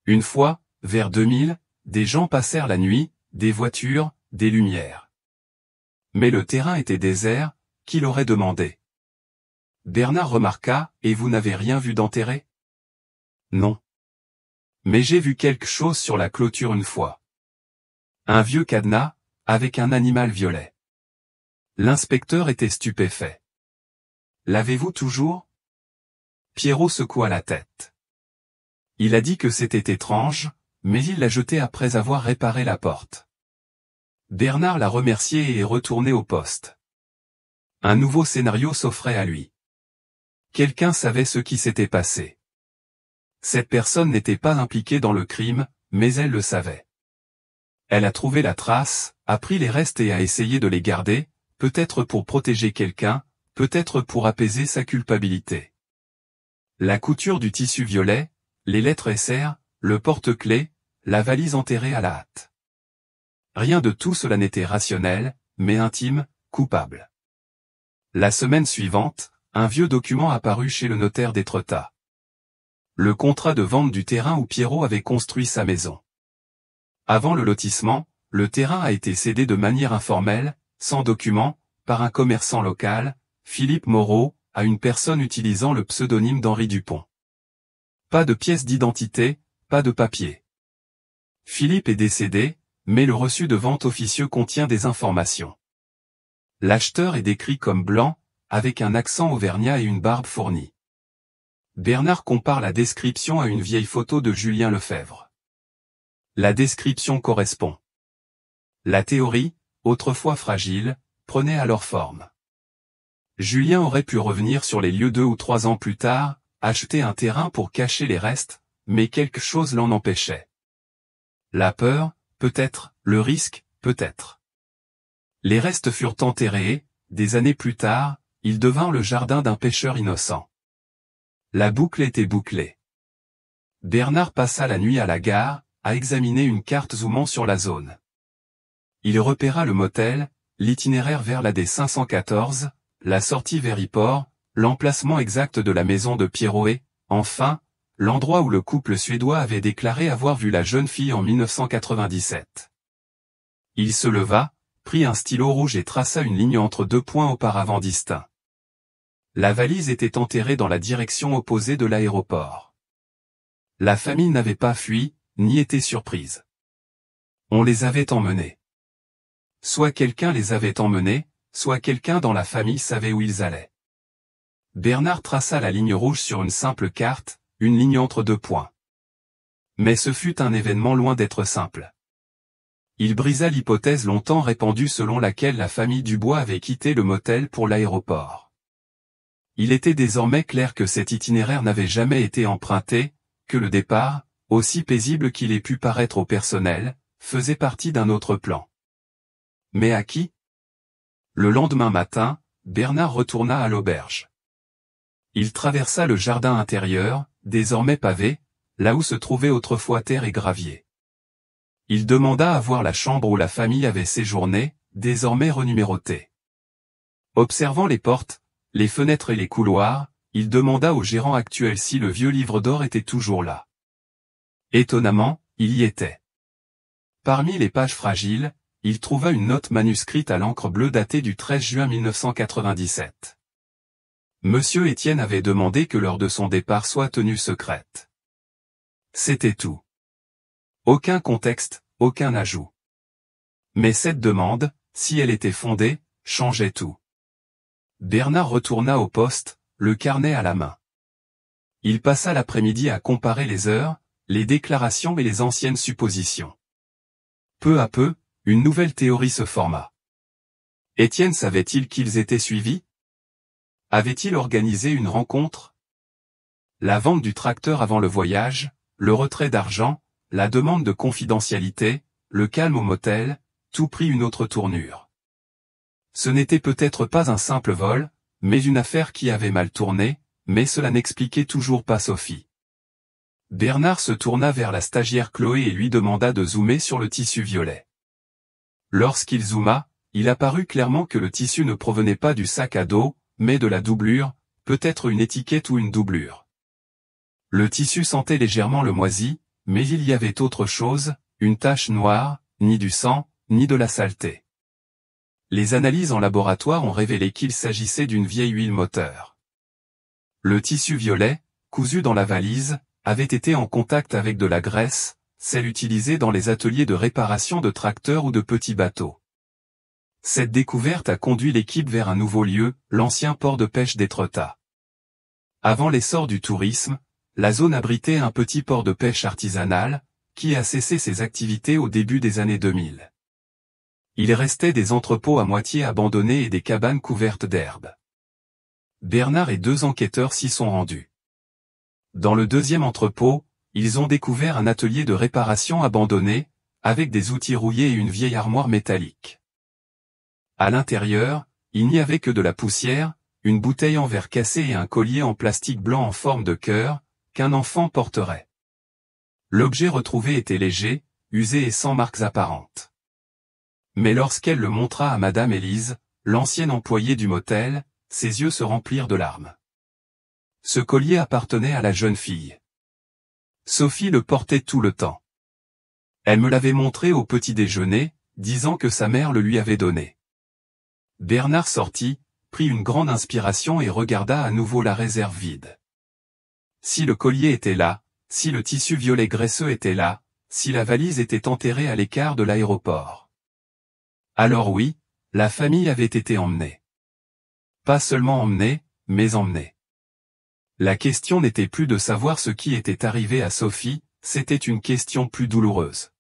Une fois, vers 2000, des gens passèrent la nuit, des voitures, des lumières. Mais le terrain était désert, qui l'aurait demandé? Bernard remarqua, et vous n'avez rien vu d'enterré? Non. Mais j'ai vu quelque chose sur la clôture une fois. Un vieux cadenas, avec un animal violet. L'inspecteur était stupéfait. L'avez-vous toujours? Pierrot secoua la tête. Il a dit que c'était étrange, mais il l'a jeté après avoir réparé la porte. Bernard l'a remercié et est retourné au poste. Un nouveau scénario s'offrait à lui. Quelqu'un savait ce qui s'était passé. Cette personne n'était pas impliquée dans le crime, mais elle le savait. Elle a trouvé la trace, a pris les restes et a essayé de les garder, peut-être pour protéger quelqu'un, peut-être pour apaiser sa culpabilité. La couture du tissu violet, les lettres SR, le porte-clés, la valise enterrée à la hâte. Rien de tout cela n'était rationnel, mais intime, coupable. La semaine suivante, un vieux document apparut chez le notaire d'Étretat. Le contrat de vente du terrain où Pierrot avait construit sa maison. Avant le lotissement, le terrain a été cédé de manière informelle, sans document, par un commerçant local, Philippe Moreau, à une personne utilisant le pseudonyme d'Henri Dupont. Pas de pièce d'identité, pas de papier. Philippe est décédé, mais le reçu de vente officieux contient des informations. L'acheteur est décrit comme blanc, avec un accent auvergnat et une barbe fournie. Bernard compare la description à une vieille photo de Julien Lefebvre. La description correspond. La théorie, autrefois fragile, prenait alors forme. Julien aurait pu revenir sur les lieux 2 ou 3 ans plus tard, acheter un terrain pour cacher les restes, mais quelque chose l'en empêchait. La peur, peut-être, le risque, peut-être. Les restes furent enterrés et, des années plus tard, ils devinrent le jardin d'un pêcheur innocent. La boucle était bouclée. Bernard passa la nuit à la gare, à examiner une carte zoomant sur la zone. Il repéra le motel, l'itinéraire vers la D514, la sortie vers Yport, l'emplacement exact de la maison de Pierrot et, enfin, l'endroit où le couple suédois avait déclaré avoir vu la jeune fille en 1997. Il se leva, prit un stylo rouge et traça une ligne entre 2 points auparavant distincts. La valise était enterrée dans la direction opposée de l'aéroport. La famille n'avait pas fui, ni été surprise. On les avait emmenés. Soit quelqu'un les avait emmenés, soit quelqu'un dans la famille savait où ils allaient. Bernard traça la ligne rouge sur une simple carte, une ligne entre 2 points. Mais ce fut un événement loin d'être simple. Il brisa l'hypothèse longtemps répandue selon laquelle la famille Dubois avait quitté le motel pour l'aéroport. Il était désormais clair que cet itinéraire n'avait jamais été emprunté, que le départ, aussi paisible qu'il ait pu paraître au personnel, faisait partie d'un autre plan. Mais à qui? Le lendemain matin, Bernard retourna à l'auberge. Il traversa le jardin intérieur, désormais pavé, là où se trouvaient autrefois terre et gravier. Il demanda à voir la chambre où la famille avait séjourné, désormais renumérotée. Observant les portes, les fenêtres et les couloirs, il demanda au gérant actuel si le vieux livre d'or était toujours là. Étonnamment, il y était. Parmi les pages fragiles, il trouva une note manuscrite à l'encre bleue datée du 13 juin 1997. Monsieur Étienne avait demandé que l'heure de son départ soit tenue secrète. C'était tout. Aucun contexte, aucun ajout. Mais cette demande, si elle était fondée, changeait tout. Bernard retourna au poste, le carnet à la main. Il passa l'après-midi à comparer les heures, les déclarations et les anciennes suppositions. Peu à peu, une nouvelle théorie se forma. Étienne savait-il qu'ils étaient suivis? Avait-il organisé une rencontre? La vente du tracteur avant le voyage, le retrait d'argent, la demande de confidentialité, le calme au motel, tout prit une autre tournure. Ce n'était peut-être pas un simple vol, mais une affaire qui avait mal tourné, mais cela n'expliquait toujours pas Sophie. Bernard se tourna vers la stagiaire Chloé et lui demanda de zoomer sur le tissu violet. Lorsqu'il zooma, il apparut clairement que le tissu ne provenait pas du sac à dos, mais de la doublure, peut-être une étiquette ou une doublure. Le tissu sentait légèrement le moisi, mais il y avait autre chose, une tache noire, ni du sang, ni de la saleté. Les analyses en laboratoire ont révélé qu'il s'agissait d'une vieille huile moteur. Le tissu violet, cousu dans la valise, avait été en contact avec de la graisse, celle utilisée dans les ateliers de réparation de tracteurs ou de petits bateaux. Cette découverte a conduit l'équipe vers un nouveau lieu, l'ancien port de pêche d'Étretat. Avant l'essor du tourisme, la zone abritait un petit port de pêche artisanal, qui a cessé ses activités au début des années 2000. Il restait des entrepôts à moitié abandonnés et des cabanes couvertes d'herbe. Bernard et 2 enquêteurs s'y sont rendus. Dans le deuxième entrepôt, ils ont découvert un atelier de réparation abandonné, avec des outils rouillés et une vieille armoire métallique. À l'intérieur, il n'y avait que de la poussière, une bouteille en verre cassé et un collier en plastique blanc en forme de cœur, qu'un enfant porterait. L'objet retrouvé était léger, usé et sans marques apparentes. Mais lorsqu'elle le montra à Madame Élise, l'ancienne employée du motel, ses yeux se remplirent de larmes. Ce collier appartenait à la jeune fille. Sophie le portait tout le temps. Elle me l'avait montré au petit déjeuner, disant que sa mère le lui avait donné. Bernard sortit, prit une grande inspiration et regarda à nouveau la réserve vide. Si le collier était là, si le tissu violet graisseux était là, si la valise était enterrée à l'écart de l'aéroport. Alors oui, la famille avait été emmenée. Pas seulement emmenée, mais emmenée. La question n'était plus de savoir ce qui était arrivé à Sophie, c'était une question plus douloureuse.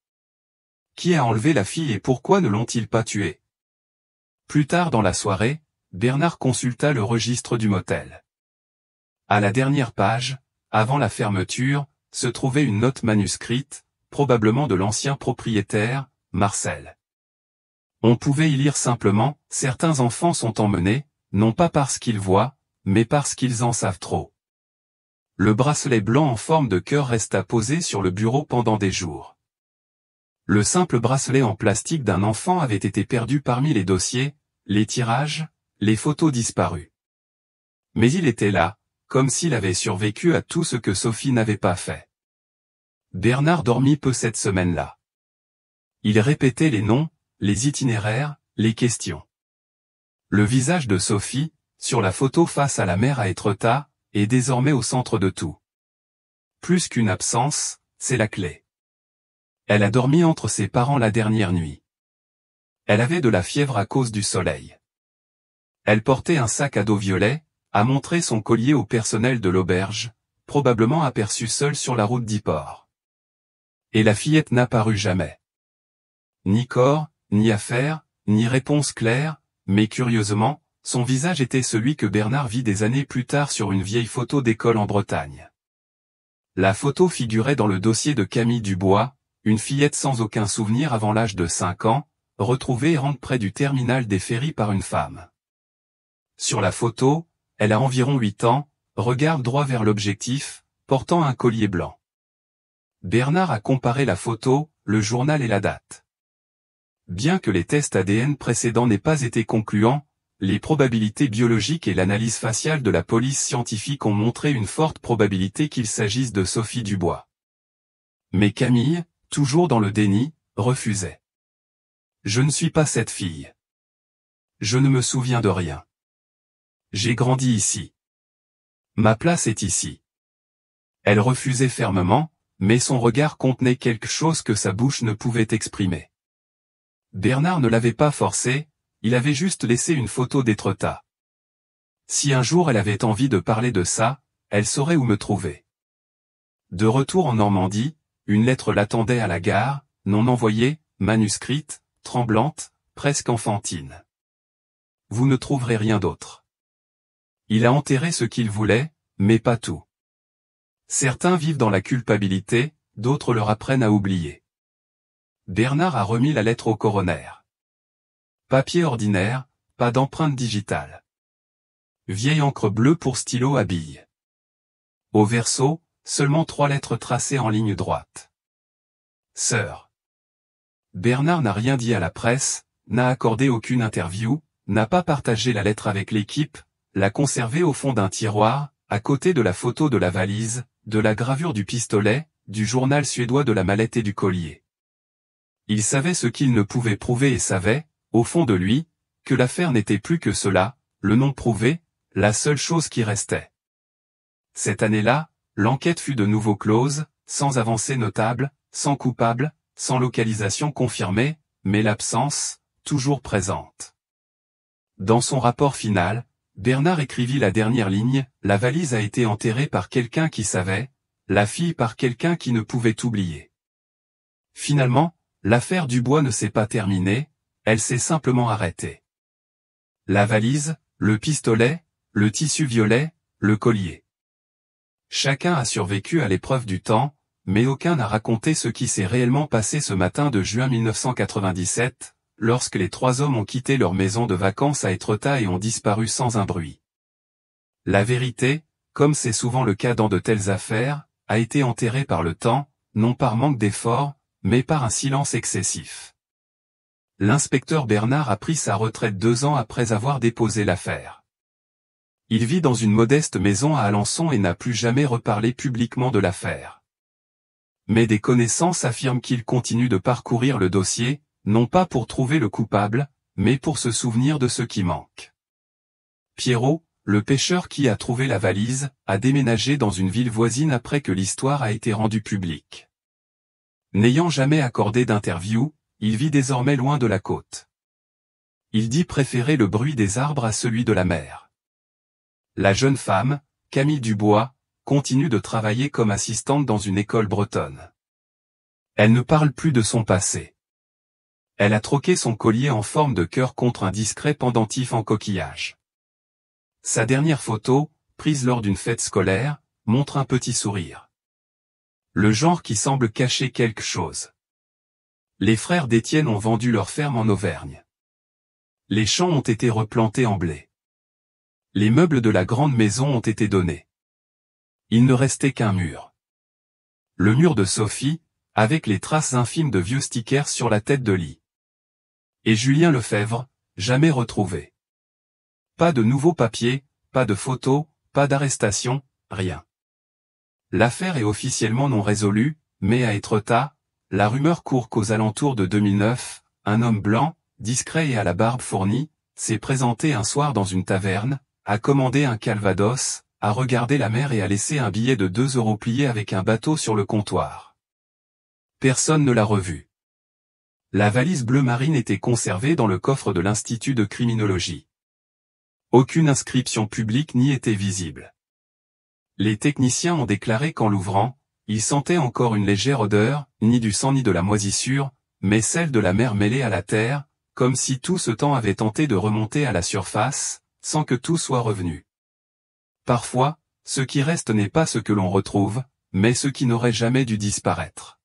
Qui a enlevé la fille et pourquoi ne l'ont-ils pas tuée? Plus tard dans la soirée, Bernard consulta le registre du motel. À la dernière page, avant la fermeture, se trouvait une note manuscrite, probablement de l'ancien propriétaire, Marcel. On pouvait y lire simplement, « Certains enfants sont emmenés, non pas parce qu'ils voient, mais parce qu'ils en savent trop. » Le bracelet blanc en forme de cœur resta posé sur le bureau pendant des jours. Le simple bracelet en plastique d'un enfant avait été perdu parmi les dossiers, les tirages, les photos disparues. Mais il était là, comme s'il avait survécu à tout ce que Sophie n'avait pas fait. Bernard dormit peu cette semaine-là. Il répétait les noms, les itinéraires, les questions. Le visage de Sophie, sur la photo face à la mer à Étretat, est désormais au centre de tout. Plus qu'une absence, c'est la clé. Elle a dormi entre ses parents la dernière nuit. Elle avait de la fièvre à cause du soleil. Elle portait un sac à dos violet, a montré son collier au personnel de l'auberge, probablement aperçu seule sur la route d'Yport. Et la fillette n'apparut jamais. Ni corps, ni affaire, ni réponse claire, mais curieusement, son visage était celui que Bernard vit des années plus tard sur une vieille photo d'école en Bretagne. La photo figurait dans le dossier de Camille Dubois, une fillette sans aucun souvenir avant l'âge de 5 ans, retrouvée errante près du terminal des ferries par une femme. Sur la photo, elle a environ 8 ans, regarde droit vers l'objectif, portant un collier blanc. Bernard a comparé la photo, le journal et la date. Bien que les tests ADN précédents n'aient pas été concluants, les probabilités biologiques et l'analyse faciale de la police scientifique ont montré une forte probabilité qu'il s'agisse de Sophie Dubois. Mais Camille, toujours dans le déni, refusait. « Je ne suis pas cette fille. Je ne me souviens de rien. J'ai grandi ici. Ma place est ici. » Elle refusait fermement, mais son regard contenait quelque chose que sa bouche ne pouvait exprimer. Bernard ne l'avait pas forcée, il avait juste laissé une photo d'Étretat. Si un jour elle avait envie de parler de ça, elle saurait où me trouver. De retour en Normandie, une lettre l'attendait à la gare, non envoyée, manuscrite, tremblante, presque enfantine. Vous ne trouverez rien d'autre. Il a enterré ce qu'il voulait, mais pas tout. Certains vivent dans la culpabilité, d'autres leur apprennent à oublier. Bernard a remis la lettre au coroner. Papier ordinaire, pas d'empreinte digitale. Vieille encre bleue pour stylo à billes. Au verso, seulement 3 lettres tracées en ligne droite. Sœur. Bernard n'a rien dit à la presse, n'a accordé aucune interview, n'a pas partagé la lettre avec l'équipe, l'a conservée au fond d'un tiroir, à côté de la photo de la valise, de la gravure du pistolet, du journal suédois de la mallette et du collier. Il savait ce qu'il ne pouvait prouver et savait, au fond de lui, que l'affaire n'était plus que cela, le non prouvé, la seule chose qui restait. Cette année-là, l'enquête fut de nouveau close, sans avancée notable, sans coupable, sans localisation confirmée, mais l'absence, toujours présente. Dans son rapport final, Bernard écrivit la dernière ligne, la valise a été enterrée par quelqu'un qui savait, la fille par quelqu'un qui ne pouvait oublier. Finalement, l'affaire Dubois ne s'est pas terminée, elle s'est simplement arrêtée. La valise, le pistolet, le tissu violet, le collier. Chacun a survécu à l'épreuve du temps, mais aucun n'a raconté ce qui s'est réellement passé ce matin de juin 1997, lorsque les 3 hommes ont quitté leur maison de vacances à Étretat et ont disparu sans un bruit. La vérité, comme c'est souvent le cas dans de telles affaires, a été enterrée par le temps, non par manque d'efforts, mais par un silence excessif. L'inspecteur Bernard a pris sa retraite 2 ans après avoir déposé l'affaire. Il vit dans une modeste maison à Alençon et n'a plus jamais reparlé publiquement de l'affaire. Mais des connaissances affirment qu'il continue de parcourir le dossier, non pas pour trouver le coupable, mais pour se souvenir de ce qui manque. Pierrot, le pêcheur qui a trouvé la valise, a déménagé dans une ville voisine après que l'histoire a été rendue publique. N'ayant jamais accordé d'interview, il vit désormais loin de la côte. Il dit préférer le bruit des arbres à celui de la mer. La jeune femme, Camille Dubois, continue de travailler comme assistante dans une école bretonne. Elle ne parle plus de son passé. Elle a troqué son collier en forme de cœur contre un discret pendentif en coquillage. Sa dernière photo, prise lors d'une fête scolaire, montre un petit sourire. Le genre qui semble cacher quelque chose. Les frères d'Étienne ont vendu leur ferme en Auvergne. Les champs ont été replantés en blé. Les meubles de la grande maison ont été donnés. Il ne restait qu'un mur. Le mur de Sophie, avec les traces infimes de vieux stickers sur la tête de lit. Et Julien Lefebvre, jamais retrouvé. Pas de nouveaux papiers, pas de photos, pas d'arrestation, rien. L'affaire est officiellement non résolue, mais à Étretat, la rumeur court qu'aux alentours de 2009, un homme blanc, discret et à la barbe fournie, s'est présenté un soir dans une taverne, a commandé un calvados, a regardé la mer et a laissé un billet de 2 € plié avec un bateau sur le comptoir. Personne ne l'a revu. La valise bleu marine était conservée dans le coffre de l'Institut de criminologie. Aucune inscription publique n'y était visible. Les techniciens ont déclaré qu'en l'ouvrant, ils sentaient encore une légère odeur, ni du sang ni de la moisissure, mais celle de la mer mêlée à la terre, comme si tout ce temps avait tenté de remonter à la surface, sans que tout soit revenu. Parfois, ce qui reste n'est pas ce que l'on retrouve, mais ce qui n'aurait jamais dû disparaître.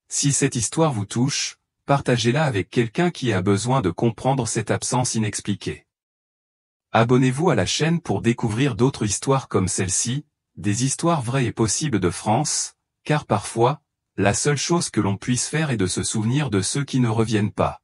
Si cette histoire vous touche, partagez-la avec quelqu'un qui a besoin de comprendre cette absence inexpliquée. Abonnez-vous à la chaîne pour découvrir d'autres histoires comme celle-ci, des histoires vraies et possibles de France, car parfois, la seule chose que l'on puisse faire est de se souvenir de ceux qui ne reviennent pas.